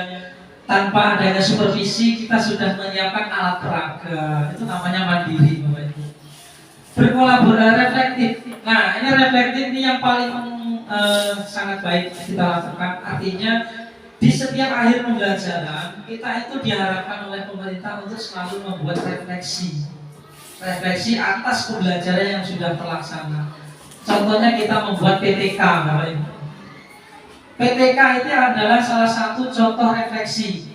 tanpa adanya supervisi kita sudah menyiapkan alat peraga. Itu namanya mandiri Bapak Ibu. Berkolaborasi reflektif. Nah ini reflektif ini yang paling sangat baik kita lakukan. Artinya di setiap akhir pembelajaran kita itu diharapkan oleh pemerintah untuk selalu membuat refleksi atas pembelajaran yang sudah terlaksana. Contohnya kita membuat PTK, Bapak Ibu. PTK itu adalah salah satu contoh refleksi.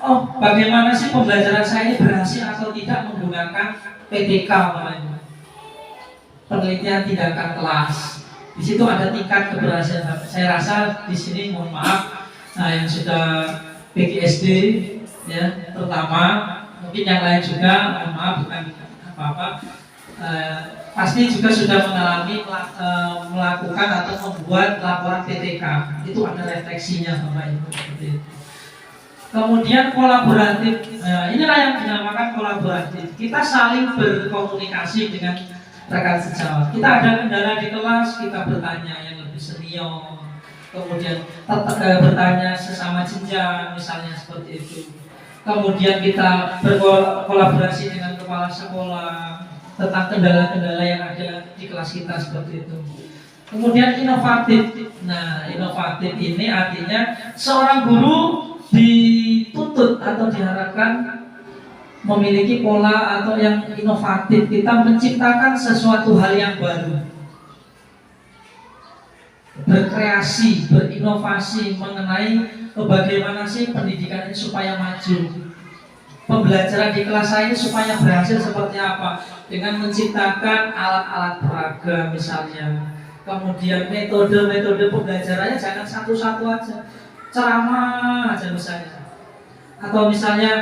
Oh, bagaimana sih pembelajaran saya ini berhasil atau tidak menggunakan PTK, Bapak Ibu. Penelitian tindakan kelas. Di situ ada tingkat keberhasilan. Saya rasa di sini mohon maaf, yang sudah PGSD ya terutama, mungkin yang lain juga mohon maaf bukan apa-apa. Pasti juga sudah mengalami melakukan atau membuat laporan PTK. Itu ada refleksinya Bapak Ibu seperti itu. Kemudian kolaboratif, inilah yang dinamakan kolaboratif. Kita saling berkomunikasi dengan rekan sejawat. Kita ada kendala di kelas, kita bertanya yang lebih senior. Kemudian bertanya sesama jenjang, misalnya seperti itu. Kemudian kita berkolaborasi dengan kepala sekolah tentang kendala-kendala yang ada di kelas kita seperti itu. Kemudian inovatif. Nah, inovatif ini artinya seorang guru dituntut atau diharapkan memiliki pola atau yang inovatif. Kita menciptakan sesuatu hal yang baru, berkreasi, berinovasi mengenai bagaimana sih pendidikan ini supaya maju, pembelajaran di kelas saya ini supaya berhasil seperti apa, dengan menciptakan alat-alat peraga misalnya. Kemudian metode-metode pembelajarannya jangan satu-satu aja, ceramah aja misalnya, atau misalnya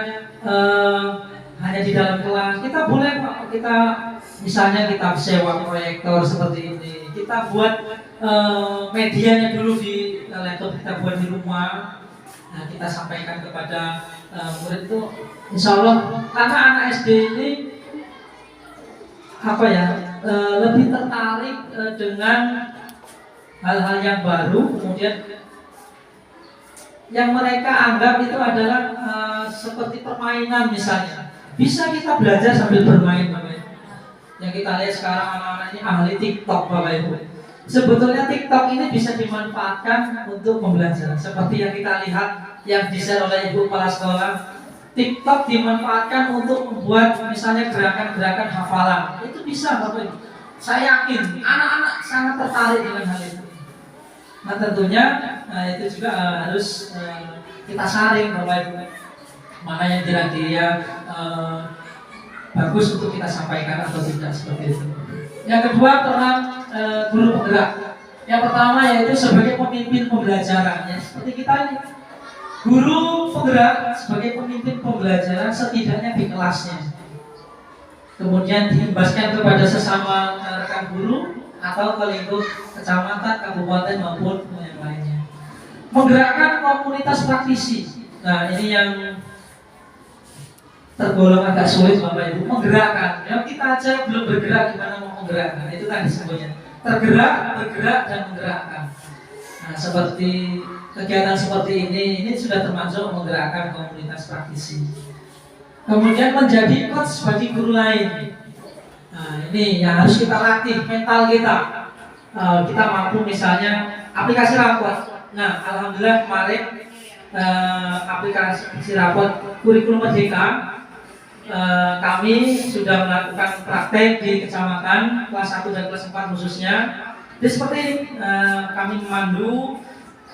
hanya di dalam kelas. Kita boleh kita misalnya kita sewa proyektor seperti ini, kita buat medianya dulu di laptop, kita buat di rumah. Nah, kita sampaikan kepada murid itu, insya Allah karena anak SD ini apa ya, lebih tertarik dengan hal-hal yang baru, kemudian yang mereka anggap itu adalah seperti permainan misalnya. Bisa kita belajar sambil bermain, Bapak Ibu. Yang kita lihat sekarang anak-anak ini ahli TikTok, Bapak Ibu. Sebetulnya TikTok ini bisa dimanfaatkan untuk pembelajaran. Seperti yang kita lihat yang di-share oleh Ibu Kepala Sekolah, TikTok dimanfaatkan untuk membuat misalnya gerakan-gerakan hafalan. Itu bisa, Bapak Ibu. Saya yakin anak-anak sangat tertarik dengan hal itu. Nah, tentunya itu juga harus kita saring, Bapak Ibu, mana yang kira-kira bagus untuk kita sampaikan atau tidak, seperti itu. Yang kedua, peran guru penggerak. Yang pertama yaitu sebagai pemimpin pembelajaran. Ya, seperti kita ini, guru penggerak sebagai pemimpin pembelajaran setidaknya di kelasnya. Kemudian diimbaskan kepada sesama rekan guru atau ke lingkup kecamatan, kabupaten maupun yang lainnya. Menggerakkan komunitas praktisi. Nah, ini yang tergolong agak sulit, Bapak Ibu. Menggerakkan. Ya, kita aja belum bergerak, gimana mau menggerakkan? Itu kan disebutnya tergerak, bergerak, dan menggerakkan. Nah, seperti kegiatan seperti ini sudah termasuk menggerakkan komunitas praktisi. Kemudian menjadi coach bagi guru lain. Nah, ini yang harus kita latih mental kita. Kita mampu misalnya aplikasi rapot. Nah, alhamdulillah kemarin aplikasi rapot kurikulum merdeka kami sudah melakukan praktek di kecamatan kelas 1 dan kelas 4 khususnya. Jadi seperti ini, kami memandu,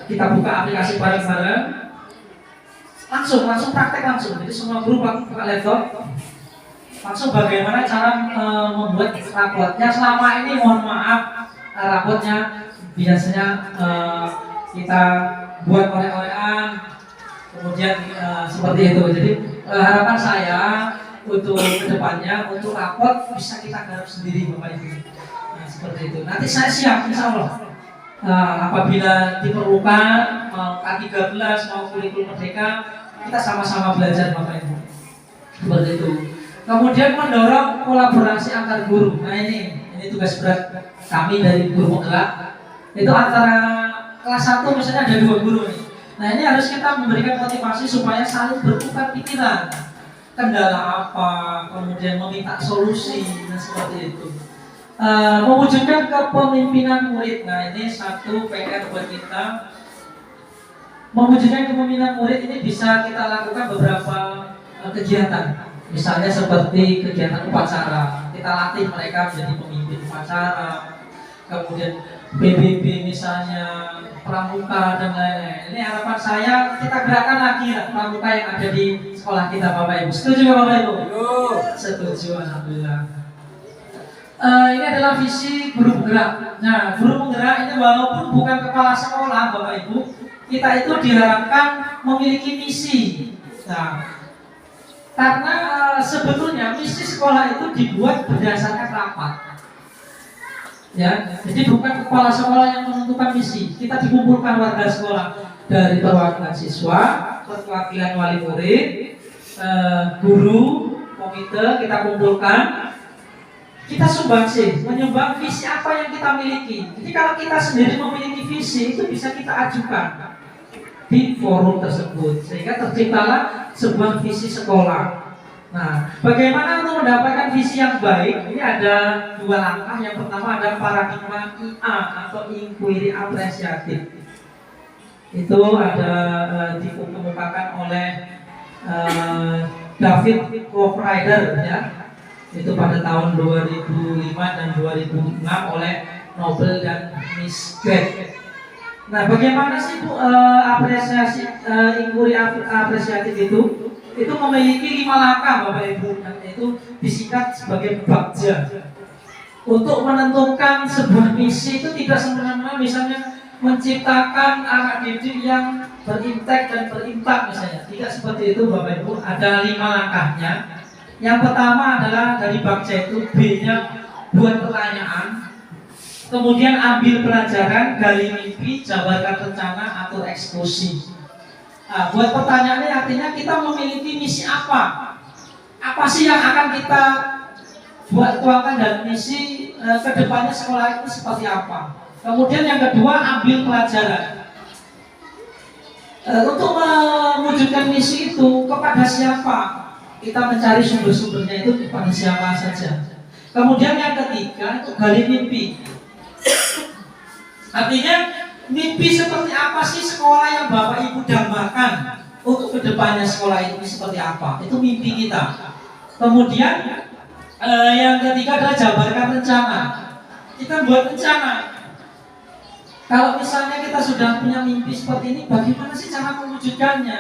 kita buka aplikasi bareng-bareng, langsung praktek langsung. Jadi semua guru buka laptop, langsung bagaimana cara membuat rapotnya. Selama ini mohon maaf, rapotnya biasanya kita buat oleh-olehan, kemudian seperti itu. Jadi harapan saya untuk kedepannya, untuk rapot bisa kita garap sendiri, Bapak Ibu. Nah, seperti itu. Nanti saya siap, insya Allah. Apabila diperlukan K13 mau kurikulum merdeka, kita sama-sama belajar, Bapak Ibu. Seperti itu. Kemudian mendorong kolaborasi antar guru. Nah, ini tugas berat kami dari guru penggerak. Itu antara kelas 1 misalnya ada 2 guru nih. Nah, ini harus kita memberikan motivasi supaya saling bertukar pikiran. Kendala apa, kemudian meminta solusi, dan seperti itu. Mewujudkan kepemimpinan murid. Nah, ini satu PR buat kita. Mewujudkan kepemimpinan murid ini bisa kita lakukan beberapa kegiatan. Misalnya seperti kegiatan upacara. Kita latih mereka menjadi pemimpin upacara. Kemudian PBB misalnya, pramuka dan lain-lain. Ini harapan saya kita gerakkan lagi ya, pramuka yang ada di sekolah kita, Bapak Ibu. Setuju nggak, Bapak Ibu? Setuju, alhamdulillah. Ini adalah visi guru penggerak. Nah, guru penggerak ini walaupun bukan kepala sekolah, Bapak Ibu, kita itu diharapkan memiliki misi. Nah, karena sebetulnya misi sekolah itu dibuat berdasarkan rapat. Ya, jadi bukan kepala sekolah yang menentukan misi. Kita dikumpulkan warga sekolah dari perwakilan siswa, perwakilan wali murid, guru, komite, kita kumpulkan. Kita sumbangsi, menyumbang visi apa yang kita miliki. Jadi kalau kita sendiri memiliki visi, itu bisa kita ajukan di forum tersebut, sehingga terciptalah sebuah visi sekolah. Nah, bagaimana untuk mendapatkan visi yang baik? Ini ada dua langkah. Yang pertama ada paradigma IA atau inquiry apresiatif. Itu ada dikemukakan oleh David Kofrider ya. Itu pada tahun 2005 dan 2006 oleh Nobel dan Miss Grant. Nah, bagaimana sih Bu apresiasi inquiry apresiatif itu? Itu memiliki 5 langkah Bapak Ibu, yaitu disingkat sebagai bagja. Untuk menentukan sebuah misi itu tidak semena-mena misalnya menciptakan anak didik yang berintek dan berimpak misalnya. Tidak seperti itu Bapak Ibu, ada 5 langkahnya. Yang pertama adalah dari bagja itu B-nya buat pertanyaan, kemudian ambil pelajaran, gali mimpi, jabarkan rencana atau eksekusi. Nah, buat pertanyaannya artinya kita memiliki misi apa? Apa sih yang akan kita buat tuangkan dan misi kedepannya sekolah itu seperti apa? Kemudian yang kedua ambil pelajaran. Untuk mewujudkan misi itu kepada siapa? Kita mencari sumber-sumbernya itu kepada siapa saja. Kemudian yang ketiga itu gali mimpi. Artinya mimpi seperti apa sih sekolah yang Bapak Ibu dambakan untuk kedepannya sekolah ini seperti apa? Itu mimpi kita. Kemudian yang ketiga adalah jabarkan rencana. Kita buat rencana. Kalau misalnya kita sudah punya mimpi seperti ini, bagaimana sih cara mewujudkannya?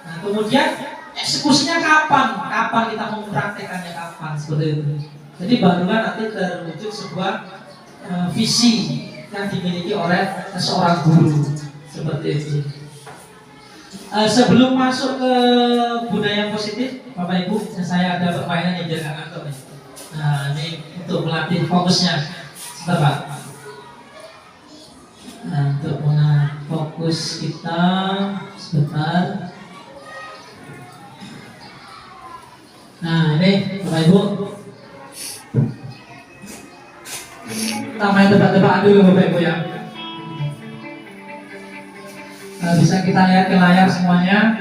Nah, kemudian eksekusinya kapan? Kapan kita mau mempraktekannya kapan? Seperti itu. Jadi barulah nanti terwujud sebuah visi yang dimiliki oleh seorang guru seperti itu. Sebelum masuk ke budaya positif, Bapak Ibu, saya ada permainan yang jaga kantor. Nah, ini untuk melatih fokusnya, sebentar Pak. Nah, untuk fokus kita sebentar. Nah, ini Bapak Ibu. Kita main tebak-tebakan dulu Bapak Ibu ya. Bisa kita lihat ke layar semuanya.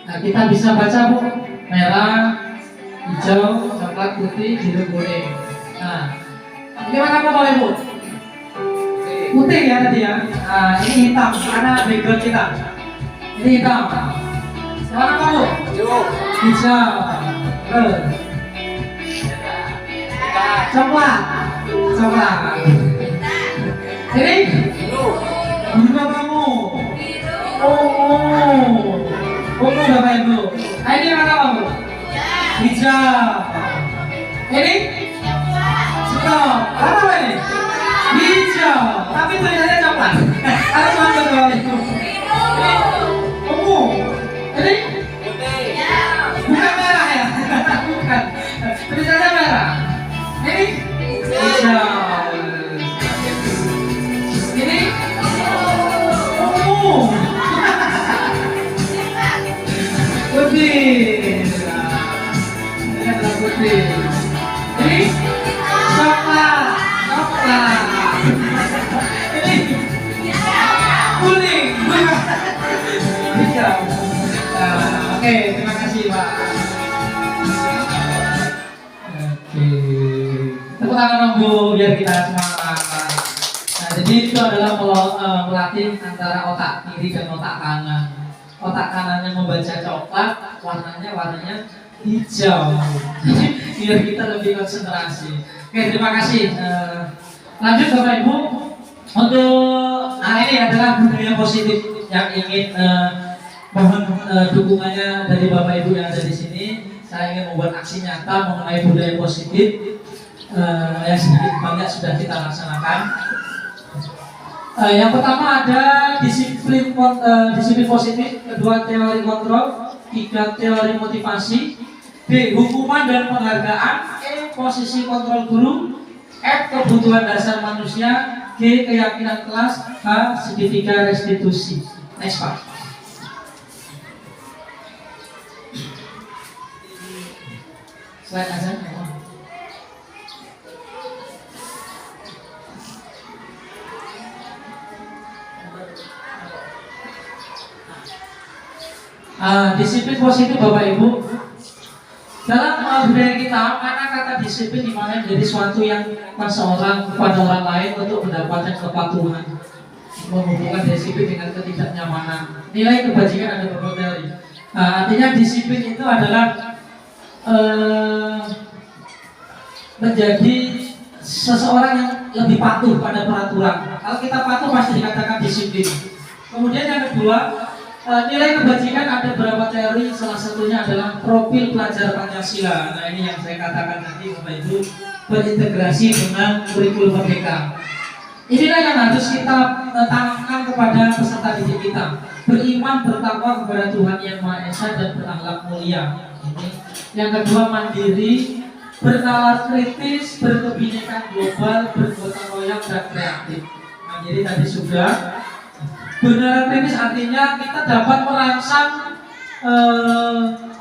Nah, kita bisa baca Bu, merah, hijau, coklat, putih, biru, kuning. Nah, ini warna apa Bapak Ibu? Putih ya tadi ya. Nah, ini hitam karena background kita. Ini hitam. Warna apa Bu? Hijau. Coklat. Ini biru kamu. Ungu Bapak Ibu. Nah, ini mana kamu? Hijau. Ini? Stop. Apa ini? Hijau. Tapi tulisannya coklat. Harus masuk Bapak Ibu. Ini ungu. Ini? Bukan merah ya? Bukan. Tulisannya merah. Ini hijau. Ini ungu. Putih. Ini adalah putih. Ini coklat. Ini kuning. Hijau. Oke, terima kasih Pak. Tepuk tangan dong Bu, biar kita semangat. Nah, jadi itu adalah melatih antara otak kiri dan otak kanan. Otak kanannya membaca coklat, warnanya hijau. Jadi biar kita lebih konsentrasi. Oke, terima kasih. Lanjut Bapak Ibu, untuk ini adalah budaya positif yang ingin mohon dukungannya dari Bapak Ibu yang ada di sini. Saya ingin membuat aksi nyata mengenai budaya positif yang sedikit banyak sudah kita laksanakan. Yang pertama ada disiplin positif, kedua teori kontrol, tiga teori motivasi, D hukuman dan penghargaan, E posisi kontrol guru, F kebutuhan dasar manusia, G keyakinan kelas, H segitiga restitusi. Next Pak. Slide aja. Disiplin positif Bapak Ibu. Dalam budaya kita, mana kata disiplin dimana jadi suatu yang seorang kepada orang lain untuk mendapatkan kepatuhan, menghubungkan disiplin dengan ketidaknyamanan. Nilai kebajikan ada beberapa teori. Artinya disiplin itu adalah menjadi seseorang yang lebih patuh pada peraturan. Kalau kita patuh pasti dikatakan disiplin. Kemudian yang kedua, nilai kebajikan ada beberapa teori, salah satunya adalah profil pelajar Pancasila. Nah ini yang saya katakan tadi Bapak Ibu, berintegrasi dengan kurikulum merdeka. Inilah yang harus kita tanamkan kepada peserta didik kita. Beriman, bertakwa kepada Tuhan Yang Maha Esa dan berakhlak mulia. Ini. Yang kedua, mandiri, bernalar kritis, berkebinekaan global, bergotong royong dan kreatif. Mandiri tadi sudah. Benar kritis artinya kita dapat merangsang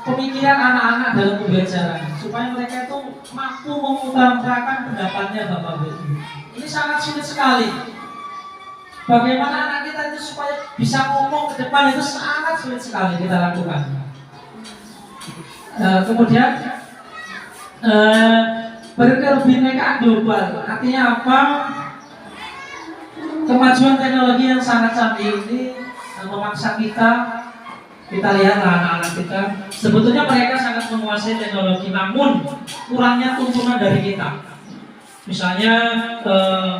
pemikiran anak-anak dalam pembelajaran supaya mereka itu mampu mengutarakan pendapatnya Bapak Ibu. Ini sangat sulit sekali. Bagaimana anak kita itu supaya bisa ngomong ke depan itu sangat sulit sekali kita lakukan. Kemudian berkebinekaan global artinya apa? Kemajuan teknologi yang sangat canggih ini memaksa kita lihat anak-anak kita sebetulnya mereka sangat menguasai teknologi, namun kurangnya tuntunan dari kita. Misalnya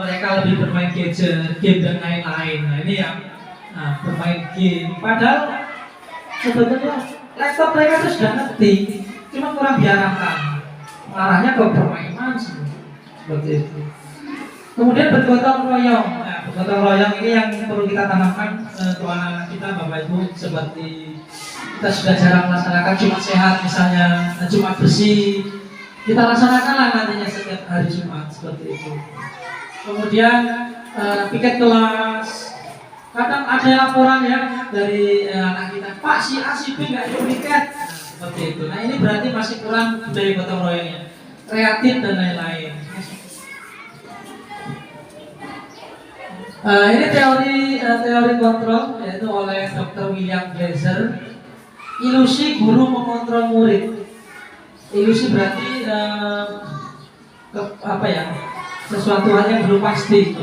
mereka lebih bermain gadget, game dan lain-lain. Nah ini yang bermain game. Padahal sebetulnya laptop mereka itu sudah ngerti, cuma kurang diarahkan. Arahnya ke permainan seperti itu. Kemudian bergotong royong. Nah, bergotong royong ini yang perlu kita tanamkan ke anak-anak kita, Bapak Ibu. Seperti kita sudah jarang melaksanakan Jumat sehat, misalnya Jumat bersih, kita laksanakanlah nantinya setiap hari Jumat seperti itu. Kemudian piket kelas. Kadang ada laporan ya dari anak kita, Pak si A si B nggak ikut piket. Nah, seperti itu. Nah ini berarti masih kurang budaya gotong royongnya, kreatif dan lain-lain. Ini teori kontrol yaitu oleh Dr. William Glaser. Ilusi guru mengontrol murid. Ilusi berarti sesuatu hal yang belum pasti.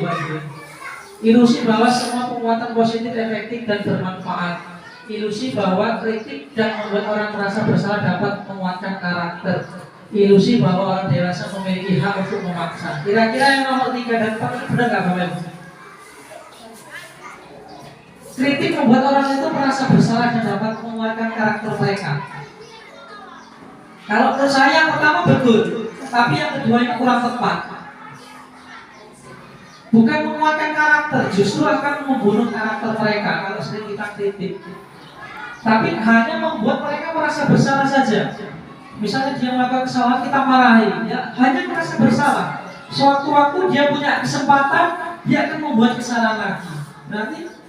Ilusi bahwa semua penguatan positif efektif dan bermanfaat. Ilusi bahwa kritik dan membuat orang merasa bersalah dapat menguatkan karakter. Ilusi bahwa orang dewasa memiliki hak untuk memaksa. Kira-kira yang nomor 3 dan 4 benar nggak Bapak? Kritik membuat orang itu merasa bersalah dan dapat menguatkan karakter mereka. Kalau menurut saya yang pertama betul, tapi yang kedua ini kurang tepat. Bukan menguatkan karakter, justru akan membunuh karakter mereka kalau sering kita kritik. Tapi hanya membuat mereka merasa bersalah saja. Misalnya dia melakukan kesalahan, kita marahi, ya, hanya merasa bersalah. Suatu waktu dia punya kesempatan, dia akan membuat kesalahan lagi. Berarti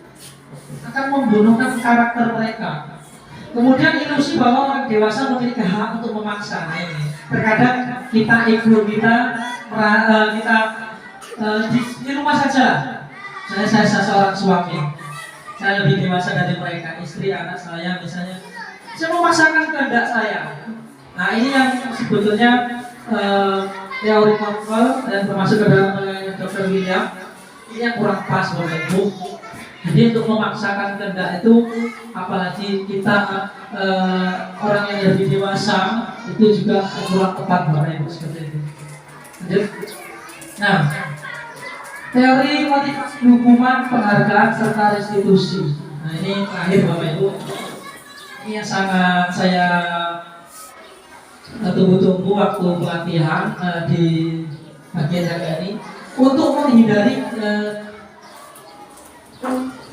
akan membunuhkan karakter mereka. Kemudian ilusi bahwa orang dewasa memiliki hak untuk memaksa. Nah, ini terkadang kita ikut di rumah saja. Saya seorang suami, saya lebih dewasa dari mereka, istri, anak saya misalnya. Saya memaksakan kehendak saya. Nah ini yang sebetulnya teori kontrol dan termasuk ke dalam Dr. William ini yang kurang pas Bapak Ibu. Jadi untuk memaksakan kehendak itu, apalagi kita orang yang lebih dewasa itu juga kurang tepat Bapak Ibu seperti itu. Nah, teori motivasi hukuman, penghargaan serta restitusi. Nah ini terakhir Bapak Ibu. Ini yang sangat saya tunggu-tunggu waktu pelatihan di bagian yang ini untuk menghindari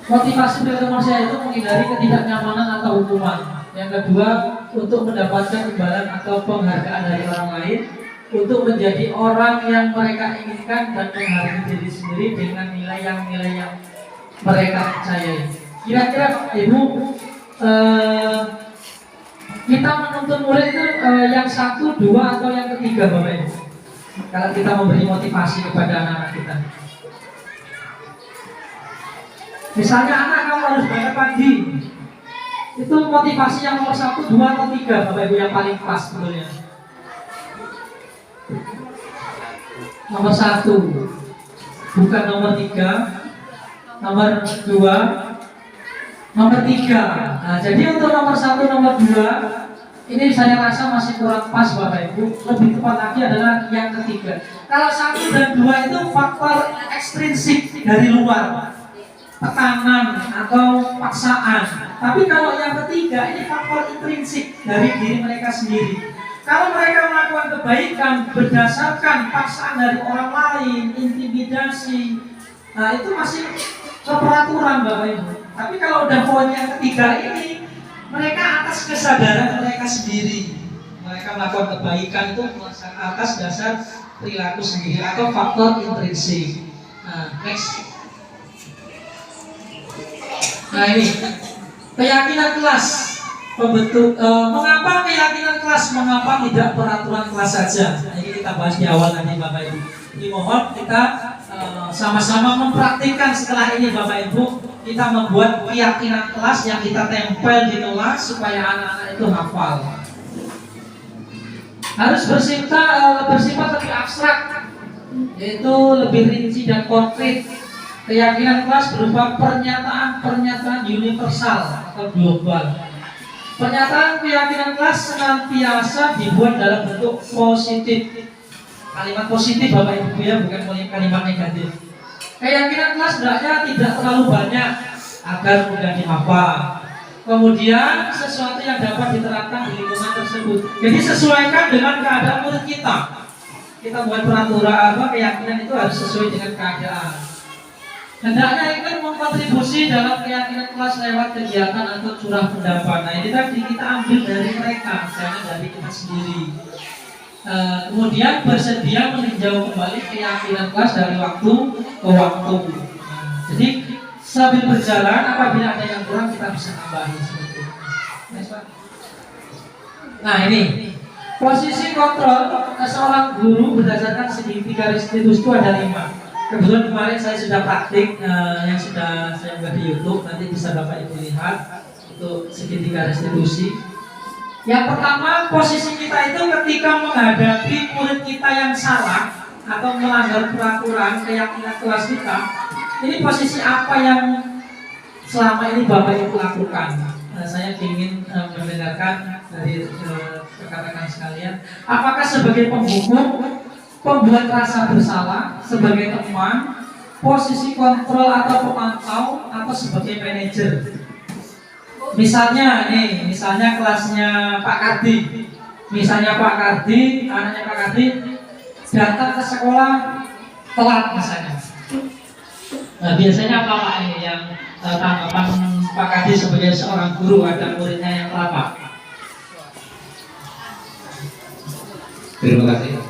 motivasi dari saya itu menghindari ketidaknyamanan atau hukuman. Yang kedua, untuk mendapatkan imbalan atau penghargaan dari orang lain, untuk menjadi orang yang mereka inginkan dan menghargai diri sendiri dengan nilai yang mereka percayai. Kira-kira Ibu, kita menuntut murid itu yang 1, 2 atau yang ketiga Bapak Ibu? Kalau kita memberi motivasi kepada anak-anak kita. Misalnya anak kamu harus bangun pagi, Itu motivasi yang nomor 1, 2, atau 3 Bapak Ibu yang paling pas sebetulnya? Nomor 1, bukan nomor 3, nomor 2, nomor 3. Nah, jadi untuk nomor 1, nomor 2 ini saya rasa masih kurang pas Bapak Ibu. Lebih tepat lagi adalah yang ketiga. Kalau 1 dan 2 itu faktor ekstrinsik dari luar, tekanan atau paksaan. Tapi kalau yang ketiga ini faktor intrinsik dari diri mereka sendiri. Kalau mereka melakukan kebaikan berdasarkan paksaan dari orang lain, intimidasi, nah itu masih keperaturan Bapak Ibu. Tapi kalau udah poin yang ketiga ini, mereka atas kesadaran mereka sendiri. Mereka melakukan kebaikan itu atas dasar perilaku sendiri atau faktor intrinsik. Nah, next. Nah ini keyakinan kelas pembentuk. Mengapa keyakinan kelas? Mengapa tidak peraturan kelas saja? Nah, ini kita bahas di awal nanti Bapak Ibu. Dimohon kita sama-sama mempraktikkan setelah ini Bapak Ibu. Kita membuat keyakinan kelas yang kita tempel di kelas supaya anak-anak itu hafal. Harus bersifat lebih abstrak, yaitu lebih rinci dan konkret. Keyakinan kelas berupa pernyataan universal atau global. Pernyataan keyakinan kelas senantiasa dibuat dalam bentuk positif. Kalimat positif Bapak Ibu ya, bukan kalimat negatif. Keyakinan kelas hendaknya tidak terlalu banyak agar mudah dihafal. Kemudian sesuatu yang dapat diterapkan di lingkungan tersebut. Jadi sesuaikan dengan keadaan murid kita. Kita buat peraturan keyakinan itu harus sesuai dengan keadaan. Hendaknya ikut mengkontribusi dalam keyakinan kelas lewat kegiatan atau curah pendapat. Nah ini tadi kita ambil dari mereka, jangan dari kita sendiri. Kemudian bersedia meninjau kembali keyakinan kelas dari waktu ke waktu. Jadi sambil berjalan, apabila ada yang kurang kita bisa tambahin seperti itu. Nah ini posisi kontrol seorang guru berdasarkan segitiga restitusi itu ada 5. Kebetulan kemarin saya sudah praktik yang sudah saya buat di YouTube, nanti bisa Bapak Ibu lihat untuk segitiga restitusi. Yang pertama, posisi kita itu ketika menghadapi murid kita yang salah atau melanggar peraturan keyakinan kelas kita, ini posisi apa yang selama ini Bapak Ibu lakukan? Saya ingin mendengarkan dari rekan-rekan sekalian. Apakah sebagai penghukum, pembuat rasa bersalah, sebagai teman, posisi kontrol atau pemantau, atau sebagai manajer? Misalnya kelasnya Pak Kardi. Misalnya Pak Kardi, anaknya Pak Kardi datang ke sekolah telat misalnya. Nah, biasanya apa Pak ini yang tanggapan Pak Kardi sebagai seorang guru ada muridnya yang telat Pak? Terima kasih.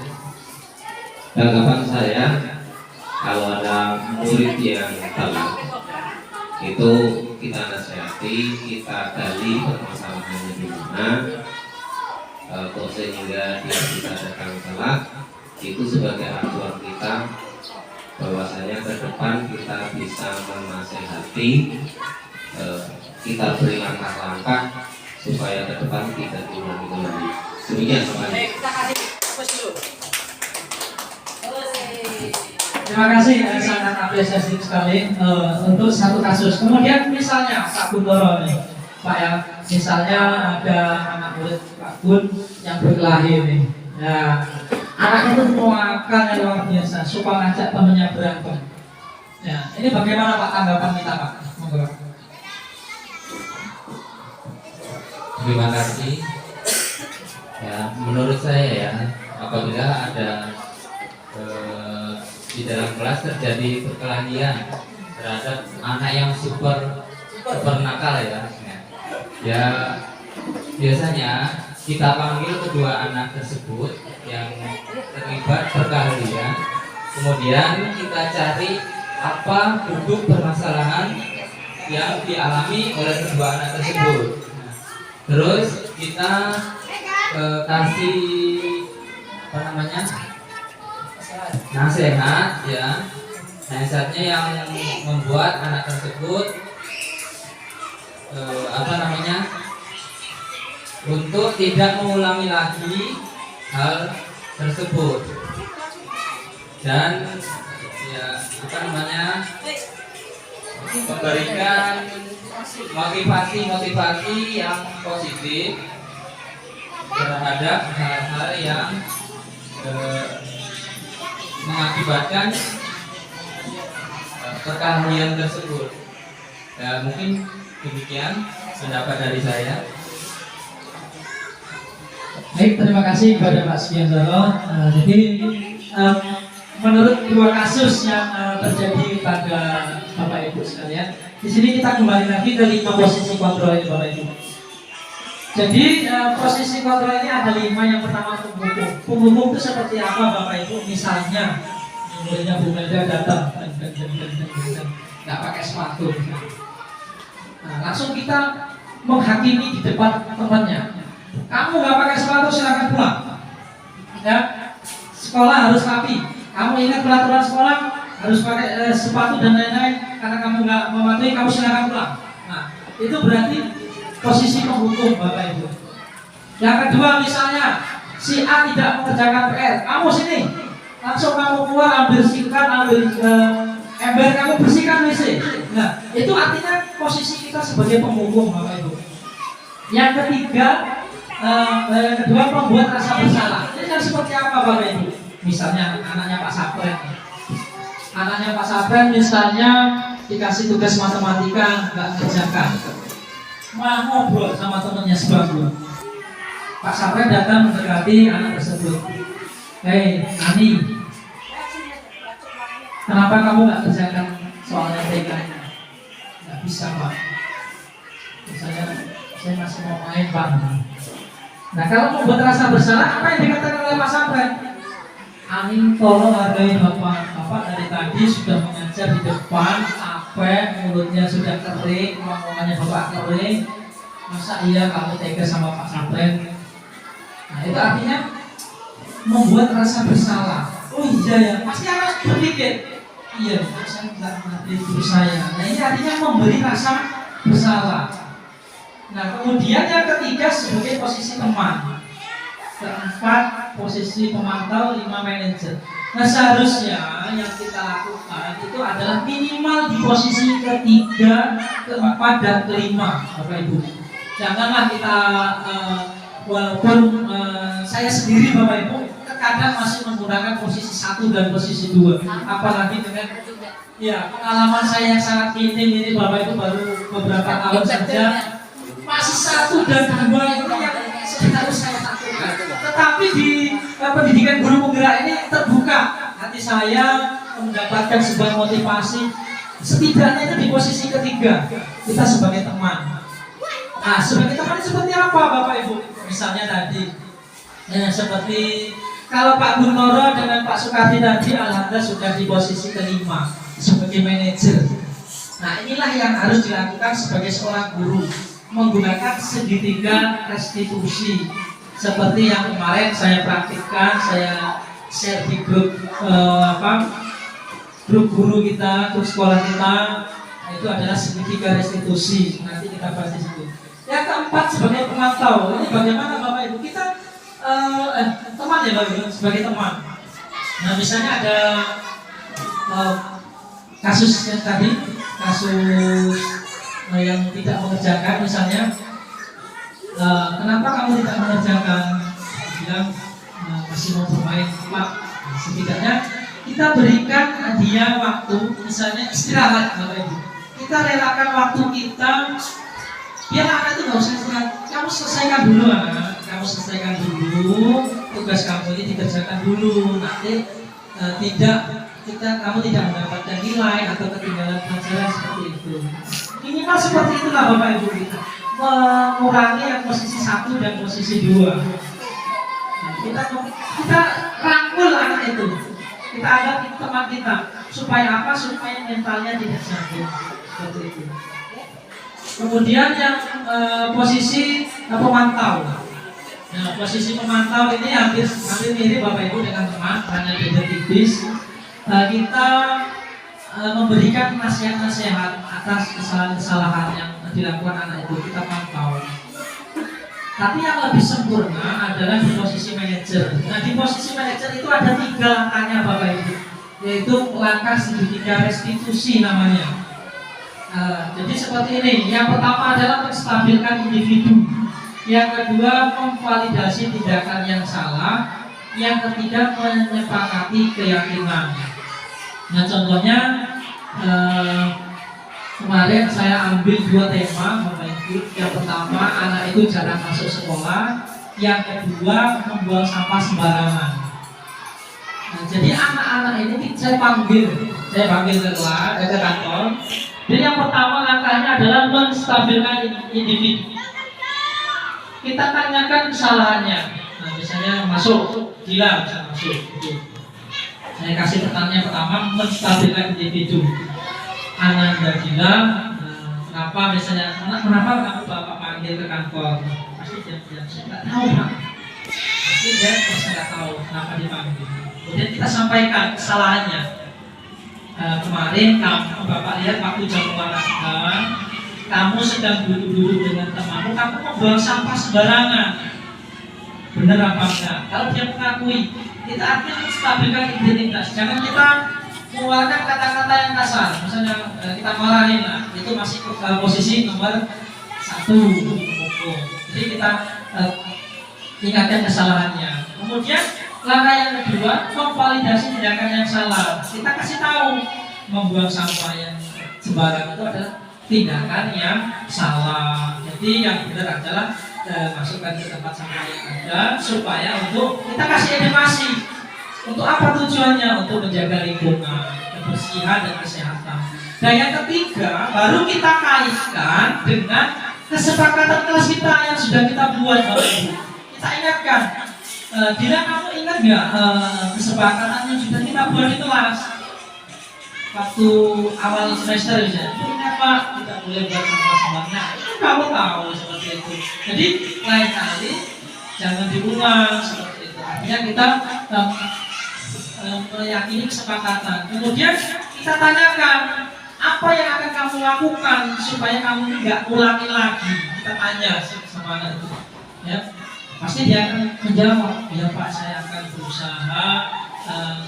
Tanggapan saya, kalau ada murid yang telat, itu kita nasihati, kita gali permasalahannya di mana, kok sehingga dia bisa datang telat. Itu sebagai acuan kita bahwasanya ke depan kita bisa menasihati, kita beri langkah-langkah supaya ke depan tidak diulangi lagi. Demikian teman-teman. Terima kasih, sangat apresiasi sekali untuk satu kasus. Kemudian misalnya Pak Bundoro nih, Pak ya, misalnya ada anak murid Pak Bun yang berkelahi nih. Ya, anak itu muakalnya luar biasa, suka ngajak temennya berantem. Ya, ini bagaimana Pak tanggapan kita Pak? Monggo. Terima kasih. Ya, menurut saya ya, apabila ada di dalam kelas terjadi perkelahian terhadap anak yang super nakal ya biasanya kita panggil kedua anak tersebut yang terlibat perkelahian, kemudian kita cari apa duduk permasalahan yang dialami oleh kedua anak tersebut. Terus kita kasih nasihat ya, nasihatnya yang membuat anak tersebut untuk tidak mengulangi lagi hal tersebut dan ya apa namanya memberikan motivasi yang positif terhadap hal-hal yang mengakibatkan perkelahian tersebut. Ya, mungkin demikian pendapat dari saya. Baik, terima kasih kepada Pak Sugiantoro. Jadi menurut dua kasus yang terjadi pada Bapak Ibu sekalian, di sini kita kembali lagi ke 5 posisi kontrol ini Bapak Ibu. Jadi posisi kontrol ini ada 5. Yang pertama pemukul. Pemukul itu seperti apa Bapak Ibu? Misalnya muridnya Bu Mega datang, nggak pakai sepatu. Nah, langsung kita menghakimi di depan temannya. Kamu nggak pakai sepatu, silakan pulang. Ya, sekolah harus rapi. Kamu ingat peraturan sekolah harus pakai sepatu dan lain-lain. Karena kamu nggak mematuhi, kamu silakan pulang. Nah, itu berarti posisi penghukum Bapak Ibu. Yang kedua misalnya si A tidak mengerjakan PR, kamu sini, langsung kamu keluar ambil sikat, ambil ember, kamu bersihkan WC. Nah, itu artinya posisi kita sebagai penghukum Bapak Ibu. Yang ketiga, yang kedua membuat rasa bersalah. Ini kan seperti apa Bapak Ibu? Misalnya anaknya Pak Sapren. Anaknya Pak Sapren misalnya dikasih tugas matematika nggak kerjakan, malah ngobrol sama temannya sebangku. Pak Sapren datang mendekati anak tersebut. Hei, Ani, kenapa kamu nggak kerjakan soal TK? Nggak bisa Pak. Saya masih mau main Pak. Nah, kalau membuat rasa bersalah, apa yang dikatakan oleh Pak Sapren? Ani, tolong hargai Bapak. Bapak dari tadi sudah mengajar di depan, capek, mulutnya sudah kering, omongannya Bapak kering. Masa iya kamu tega sama Pak Sapren? Nah, itu artinya membuat rasa bersalah. Oh iya ya, pasti anak berpikir, iya, saya tidak mengerti guru saya. Nah, ini artinya memberi rasa bersalah. Nah, kemudian yang ketiga sebagai posisi teman. Keempat, posisi pemantau, 5 manajer. Nah, seharusnya yang kita lakukan itu adalah minimal di posisi ketiga, keempat, dan kelima, Bapak Ibu. Janganlah kita walaupun saya sendiri Bapak Ibu terkadang masih menggunakan posisi 1 dan posisi 2. Apalagi dengan ya pengalaman saya yang sangat minim ini Bapak Ibu, baru beberapa tahun saja masih 1 dan 2 itu yang harus saya lakukan. Tetapi di pendidikan guru penggerak ini terbuka hati saya mendapatkan sebuah motivasi, setidaknya itu di posisi ketiga kita sebagai teman. Nah, sebagai teman seperti apa Bapak Ibu? Misalnya tadi seperti kalau Pak Guntoro dengan Pak Sukardi tadi alhamdulillah sudah di posisi kelima sebagai manajer. Nah, inilah yang harus dilakukan sebagai seorang guru, menggunakan segitiga restitusi seperti yang kemarin saya praktikkan, saya share di grup grup guru kita, grup sekolah kita. Nah, itu adalah segitiga restitusi. Nanti kita bahas di situ. Yang keempat sebagai pemantau. Ini bagaimana Bapak Ibu? Kita teman ya Bapak Ibu, sebagai teman. Nah, misalnya ada kasus yang tadi, kasus yang tidak mengerjakan misalnya. Kenapa kamu tidak mengerjakan? Bilang masih mau bermain Pak. Setidaknya kita berikan dia waktu, misalnya istirahat Bapak Ibu. Kita relakan waktu kita biar anak itu nggak usah istirahat. Kamu selesaikan dulu anak, kamu selesaikan dulu tugas kamu ini, dikerjakan dulu. Nanti kamu tidak mendapatkan nilai atau ketinggalan pelajaran seperti itu. Minimal seperti itulah Bapak Ibu kita. Mengurangi yang posisi 1 dan posisi 2. Nah, kita rangkul anak itu, kita anggap itu teman kita, supaya apa? Supaya mentalnya tidak jatuh seperti itu. Kemudian yang posisi pemantau. Nah, posisi pemantau ini hampir mirip Bapak Ibu dengan teman, hanya beda tipis. Kita memberikan nasihat-nasihat atas kesalahan-kesalahan yang dilakukan anak itu, kita pantau. Tapi yang lebih sempurna adalah di posisi manajer. Nah, di posisi manajer itu ada 3 langkahnya Bapak Ibu, yaitu langkah segitiga restitusi namanya. Jadi seperti ini. Yang pertama adalah menstabilkan individu. Yang kedua, memvalidasi tindakan yang salah. Yang ketiga, menyepakati keyakinan. Nah, contohnya kemarin saya ambil 2 tema Bapak Ibu. Yang pertama, anak itu jarang masuk sekolah. Yang kedua, membuang sampah sembarangan. Nah, jadi anak-anak ini saya panggil ke kantor. Jadi yang pertama langkahnya adalah menstabilkan individu. Kita tanyakan kesalahannya. Nah, misalnya masuk gila, bisa masuk. Saya kasih pertanyaan pertama, menstabilkan individu. Anak Anda gila, kenapa misalnya kenapa kamu bapak panggil ke kantor? Pasti dia nggak tahu Pak. Pasti dia nggak tahu kenapa dipanggil. Kemudian kita sampaikan kesalahannya. Kemarin kamu bapak lihat waktu jam olahraga, kamu sedang duduk-duduk dengan temanmu, kamu membuang sampah sembarangan. Benar apa enggak? Kalau dia mengakui, kita artinya menstabilkan identitas. Jangan kita mengeluarkan kata-kata yang kasar. Misalnya kita marahin, nah, itu masih posisi nomor 1 hukum. Jadi kita ingatkan kesalahannya. Kemudian langkah yang kedua, memvalidasi tindakan yang salah. Kita kasih tahu membuang sampah yang sembarangan itu adalah tindakan yang salah. Jadi yang benar adalah masukkan ke tempat sampah yang ada, supaya untuk kita kasih edukasi. Untuk apa tujuannya? Untuk menjaga lingkungan, kebersihan dan kesehatan. Dan yang ketiga, baru kita kaitkan dengan kesepakatan kelas kita yang sudah kita buat Bapak Ibu. Kita ingatkan. Bila kamu ingat nggak kesepakatan yang sudah kita buat di kelas waktu awal semester misalnya, ingat Pak, kita boleh buat sampah-sampahnya. Kamu tahu seperti itu. Jadi lain kali jangan diulang seperti itu. Artinya kita meyakini kesepakatan. Kemudian kita tanyakan apa yang akan kamu lakukan supaya kamu nggak ulangi lagi. Kita tanya sama anak itu, ya. Pasti dia akan menjawab, ya Pak, saya akan berusaha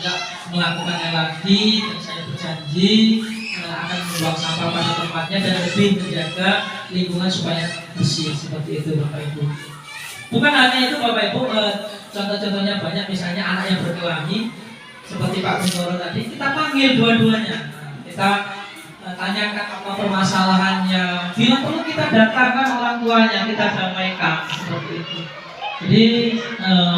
nggak melakukannya lagi, dan saya berjanji akan membuang sampah pada tempatnya dan lebih menjaga lingkungan supaya bersih. Seperti itu Bapak Ibu. Bukan hanya itu Bapak Ibu, contoh-contohnya banyak. Misalnya anak yang berkelahi seperti Pak Bintoro tadi, kita panggil dua-duanya, kita tanyakan apa permasalahannya. Bila perlu kita datangkan orang tuanya, kita damaikan. Seperti itu. Jadi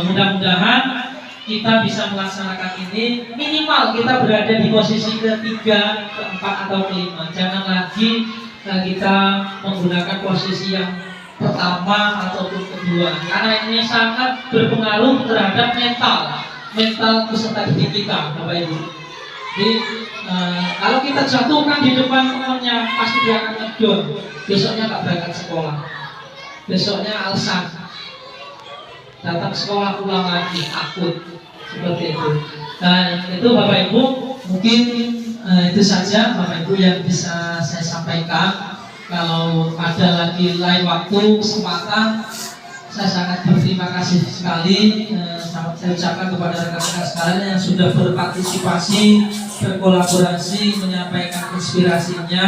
mudah-mudahan kita bisa melaksanakan ini. Minimal kita berada di posisi ketiga, keempat atau kelima. Jangan lagi kita menggunakan posisi yang pertama ataupun kedua, karena ini sangat berpengaruh terhadap mental peserta didik kita, Bapak Ibu. Jadi kalau kita jatuhkan di depan temannya, pasti dia akan ngedon. Besoknya nggak berangkat sekolah. Besoknya alasan datang sekolah ulang lagi, takut. Seperti itu. Dan itu Bapak Ibu, mungkin itu saja Bapak Ibu yang bisa saya sampaikan. Kalau ada lagi lain waktu, kesempatan, saya sangat berterima kasih sekali. Saya ucapkan kepada rekan-rekan sekalian yang sudah berpartisipasi, berkolaborasi, menyampaikan inspirasinya.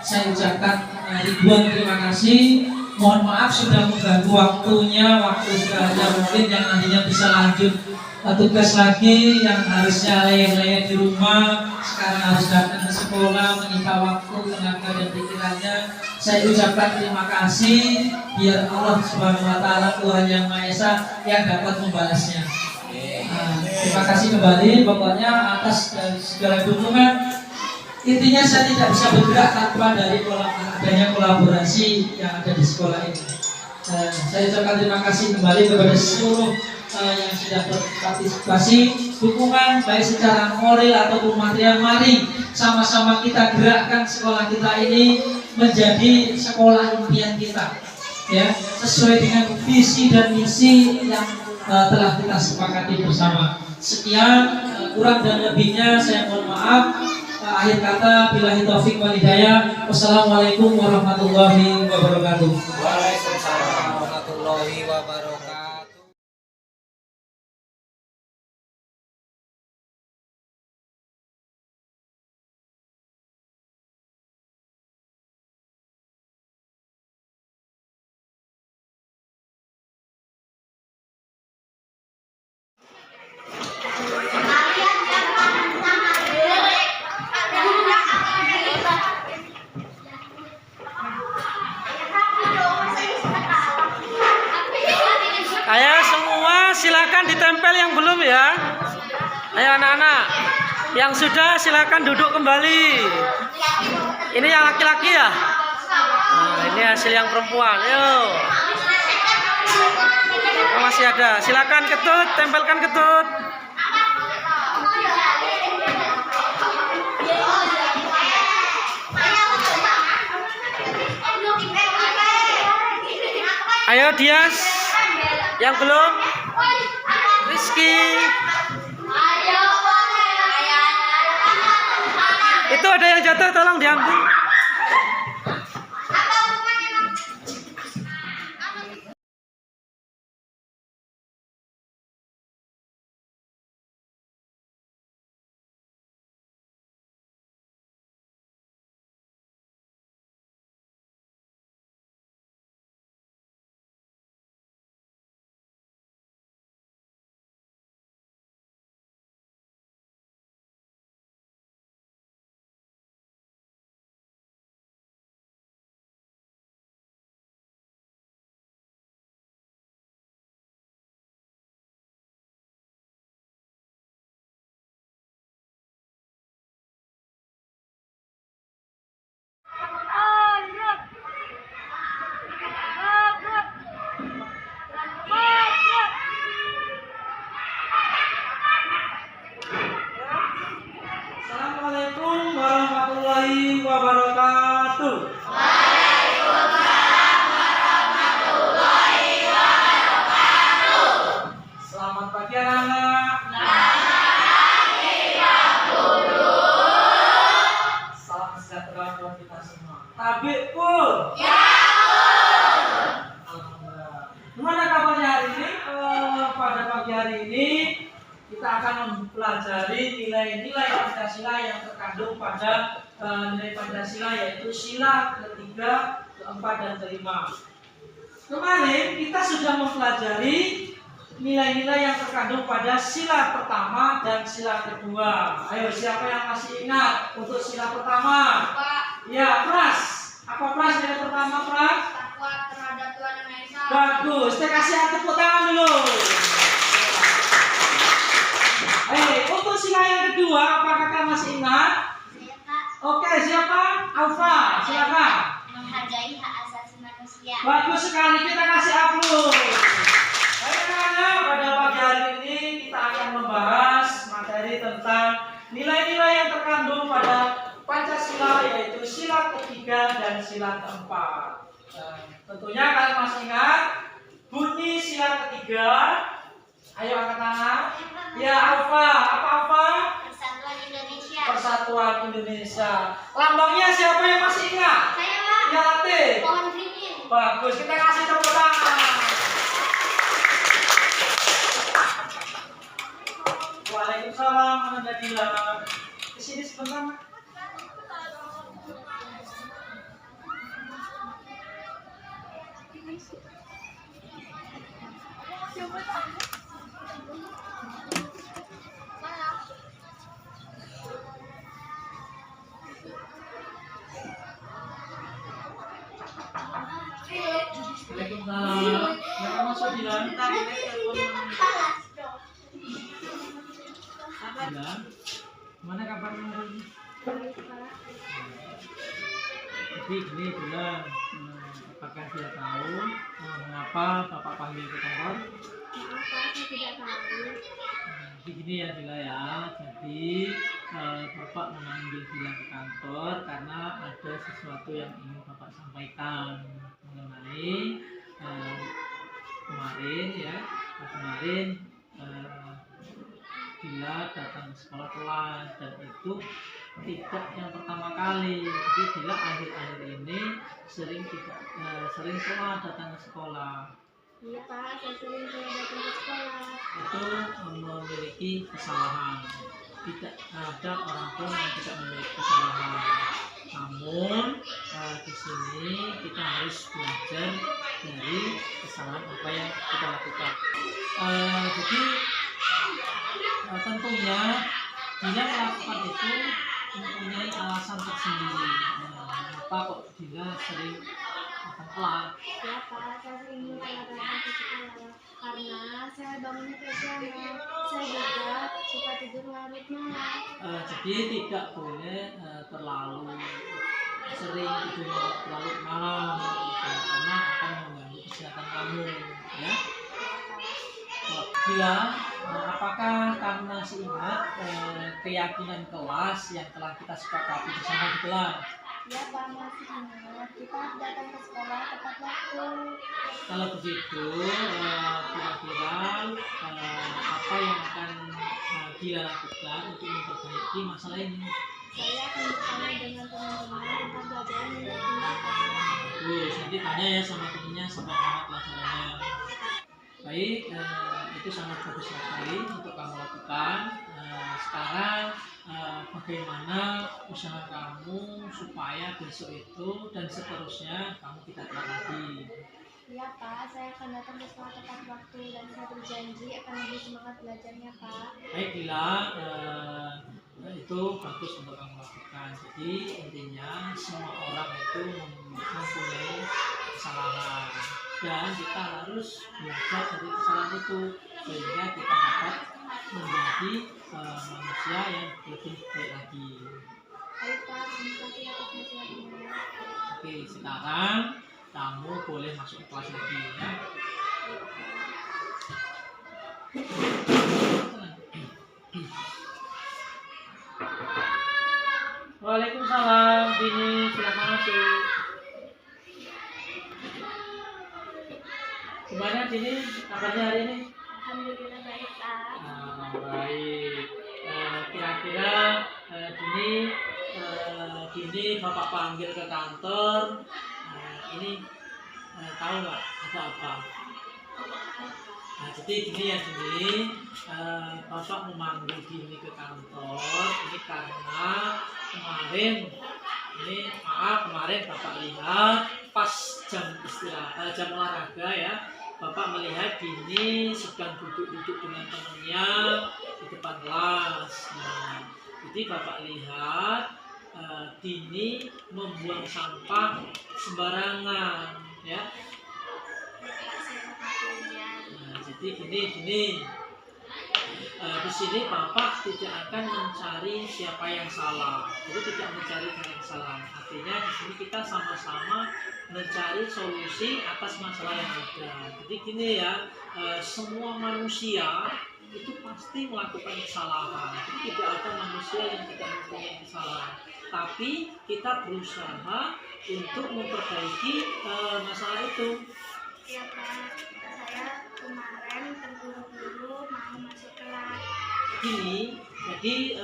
Saya ucapkan ribuan terima kasih. Mohon maaf sudah mengganggu waktunya, waktu sekalian mungkin yang nantinya bisa lanjut tugas lagi, yang harusnya leyeh-leyeh di rumah sekarang harus datang ke sekolah, menyita waktu, tenaga dan pikirannya. Saya ucapkan terima kasih, biar Allah Subhanahu wa Ta'ala, Tuhan Yang Maha Esa, yang dapat membalasnya. Terima kasih kembali pokoknya atas segala dukungan. Intinya saya tidak bisa bergerak tanpa dari adanya kolaborasi yang ada di sekolah ini. Saya ucapkan terima kasih kembali kepada seluruh yang sudah berpartisipasi, dukungan baik secara moral ataupun material. Mari sama-sama kita gerakkan sekolah kita ini menjadi sekolah impian kita, ya, sesuai dengan visi dan misi yang telah kita sepakati bersama. Sekian, kurang dan lebihnya saya mohon maaf. Akhir kata, billahi taufik wal hidayah. Wassalamualaikum warahmatullahi wabarakatuh. Waalaikumsalam warahmatullahi wabarakatuh. Ayo semua silakan ditempel yang belum ya. Ayo anak-anak, yang sudah silakan duduk kembali. Ini yang laki-laki ya. Nah, ini hasil yang perempuan. Yuk. Oh, masih ada. Silakan ketut, tempelkan ketut. Ayo Dias, yang belum. Rizky. Itu ada yang jatuh, tolong diambil. Assalamualaikum warahmatullahi wabarakatuh. Selamat pagi anak-anak. Salam sejahtera buat kita semua. Tabik pun. Alhamdulillah. Gimana kabarnya hari ini? Pada pagi hari ini kita akan mempelajari nilai-nilai Pancasila yang terkandung pada nilai Pancasila, yaitu sila ketiga, keempat, dan kelima. Kemarin kita sudah mempelajari nilai-nilai yang terkandung pada sila pertama dan sila kedua. Ayo, siapa yang masih ingat untuk sila pertama? Ya, Pras. Apa Pras nilai pertama, Pras? Takwa terhadap Tuhan yang Maha Esa. Bagus. Kita kasih tepuk tangan dulu. Untuk sila yang kedua, apakah kalian masih ingat? Saya, Kak, Oke, siapa? Alfa, silakan. menghargai hak asasi manusia. Bagus sekali, kita kasih aplaus. Baik anak-anak, pada pagi hari ini kita akan membahas materi tentang nilai-nilai yang terkandung pada Pancasila, yaitu sila ketiga dan sila keempat. Tentunya kalian masih ingat bunyi sila ketiga. Ayo angkat tangan. Ya, Alfa. Apa Alfa? Persatuan Indonesia. Persatuan Indonesia. Lambangnya siapa yang masih ingat? Saya, Pak. Ya, Latif. Pohon beringin. Bagus, kita kasih tepuk tangan. Waalaikumsalam, Anda Dila. Kesini sebentar, Mak. Waalaikumsalam. Mereka masuk Dilan. Dilan, mana kabarnya hari ini? Jadi gini Dilan, apakah dia tahu mengapa Bapak panggil ke kantor? Maaf, Pak, saya tidak tahu. Jadi gini ya Dila ya, jadi Bapak memanggil Dila ke kantor karena ada sesuatu yang ingin Bapak sampaikan mengenai kemarin Dila datang ke sekolah telat, dan itu tidak yang pertama kali. Jadi Dila akhir-akhir ini sering telat datang ke sekolah. Iya Pak, saya sering kalau datang ke sekolah. Itu memiliki kesalahan. Tidak ada orang pun yang tidak memiliki kesalahan. Namun di sini kita harus belajar dari kesalahan apa yang kita lakukan. Jadi tentunya dia melakukan itu mempunyai alasan tersendiri. Kenapa kok dia sering datang telat? Ya Pak, saya sering telat datang ke sekolah karena saya bangunnya kesiangan. Saya juga suka tidur larut malam. Jadi tidak boleh terlalu sering tidur terlalu malam karena akan mengganggu kesehatan kamu ya. Bila apakah kamu masih ingat keyakinan kelas yang telah kita sepakati bersama di kelas? Ya Pak, masih ingat kita harus datang ke sekolah tepat waktu. Kalau begitu kira-kira apa yang akan dia lakukan untuk memperbaiki masalah ini? Saya akan bersama dengan teman-teman tentang pelajaran yang digunakan. Terus nanti tanya ya sama temennya sampai tamat pelajarannya. Baik, itu sangat bagus sekali untuk kamu lakukan. Sekarang bagaimana usaha kamu supaya besok itu dan seterusnya kamu tidak telat lagi? Ya Pak, saya akan datang ke sekolah tepat waktu dan saya berjanji akan lebih semangat belajarnya Pak. Baik, Bila, itu bagus untuk kamu lakukan. Jadi intinya semua orang itu mempunyai kesalahan dan kita harus belajar dari kesalahan itu sehingga kita dapat menjadi manusia yang lebih baik lagi. Baik Pak, terima kasih atas nasihatnya. Oke, sekarang kamu boleh masuk ke kelas lagi ya. Waalaikumsalam, Dini, silakan masuk. Gimana Dini, kabarnya hari ini? Alhamdulillah baik Pak. Baik. Kira-kira Dini Bapak panggil ke kantor. Ini tahu nggak ada apa? Nah, jadi gini ya Dini, Bapak memanggil Dini ke kantor ini karena kemarin Bapak lihat pas jam istirahat, jam olahraga ya, Bapak melihat Dini sedang duduk-duduk dengan temannya di depan kelas. Nah, jadi Bapak lihat Dini membuang sampah sembarangan ya. Nah, jadi gini, di sini Bapak tidak akan mencari siapa yang salah, jadi tidak mencari yang salah. Artinya di sini kita sama-sama mencari solusi atas masalah yang ada. Jadi gini ya, semua manusia itu pasti melakukan kesalahan. Jadi tidak ada manusia yang tidak mempunyai kesalahan. Tapi kita berusaha untuk memperbaiki masalah itu. Ya Pak, saya kemarin terburu-buru mau masuk kelas. Gini, jadi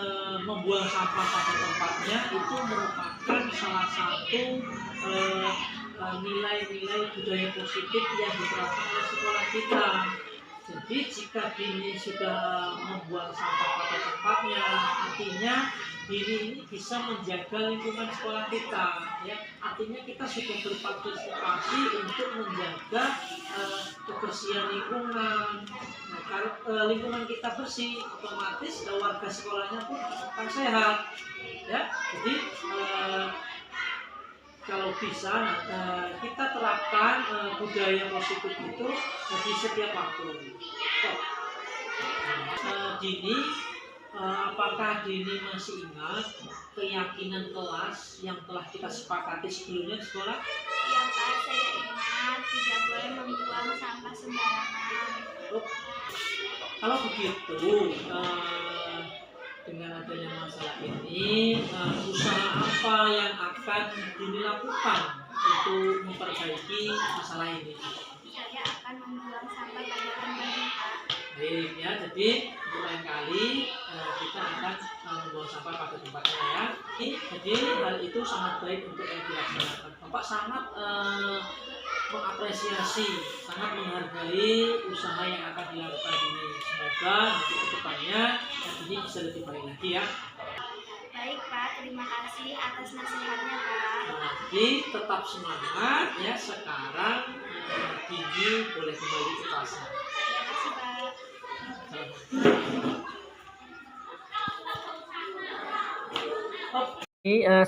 membuang sampah pada tempatnya itu merupakan salah satu nilai-nilai budaya positif yang diterapkan oleh sekolah kita. Jadi jika Dini sudah membuang sampah pada tempatnya, artinya Dini ini bisa menjaga lingkungan sekolah kita. Ya, artinya kita sudah berpartisipasi untuk menjaga kebersihan lingkungan. Nah, kalau lingkungan kita bersih, otomatis warga sekolahnya pun akan sehat. Ya, jadi kalau bisa kita terapkan budaya positif itu di setiap waktu. Dini, apakah Dini masih ingat keyakinan kelas yang telah kita sepakati sebelumnya di sekolah? Ya Pak, saya ingat tidak boleh membuang sampah sembarangan. Kalau begitu, dengan adanya masalah ini, usaha apa yang akan Dini lakukan untuk memperbaiki masalah ini? Saya akan membuang sampah pada tempatnya Pak. Baik ya, jadi untuk lain kali kita akan membuang sampah pada tempatnya ya. Jadi hal itu sangat baik untuk yang dilaksanakan. Bapak sangat mengapresiasi mengapresiasi, sangat menghargai usaha yang akan dilakukan ini. Semoga untuk kedepannya ini bisa lebih baik lagi ya. Baik Pak, terima kasih atas nasihatnya Pak. Jadi tetap semangat ya. Sekarang Gigi boleh kembali ke pasar. Terima kasih Pak.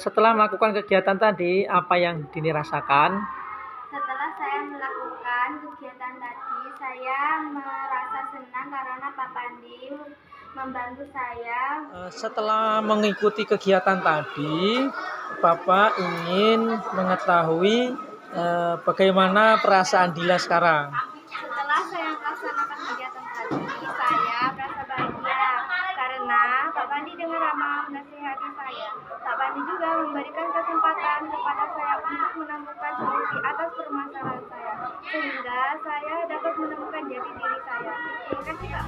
Setelah melakukan kegiatan tadi, apa yang Dini rasakan? Setelah saya melakukan kegiatan tadi, saya merasa senang karena Pak Pandi membantu saya. Setelah mengikuti kegiatan tadi, Bapak ingin mengetahui bagaimana perasaan Dila sekarang. Setelah saya melaksanakan kegiatan tadi, saya merasa bahagia karena Pak Pandi dengan ramah menasihati saya. Pak Pandi juga memberikan kesempatan kepada saya untuk menemukan solusi atas permasalahan saya, sehingga saya dapat menemukan jati diri saya. Terima kasih Pak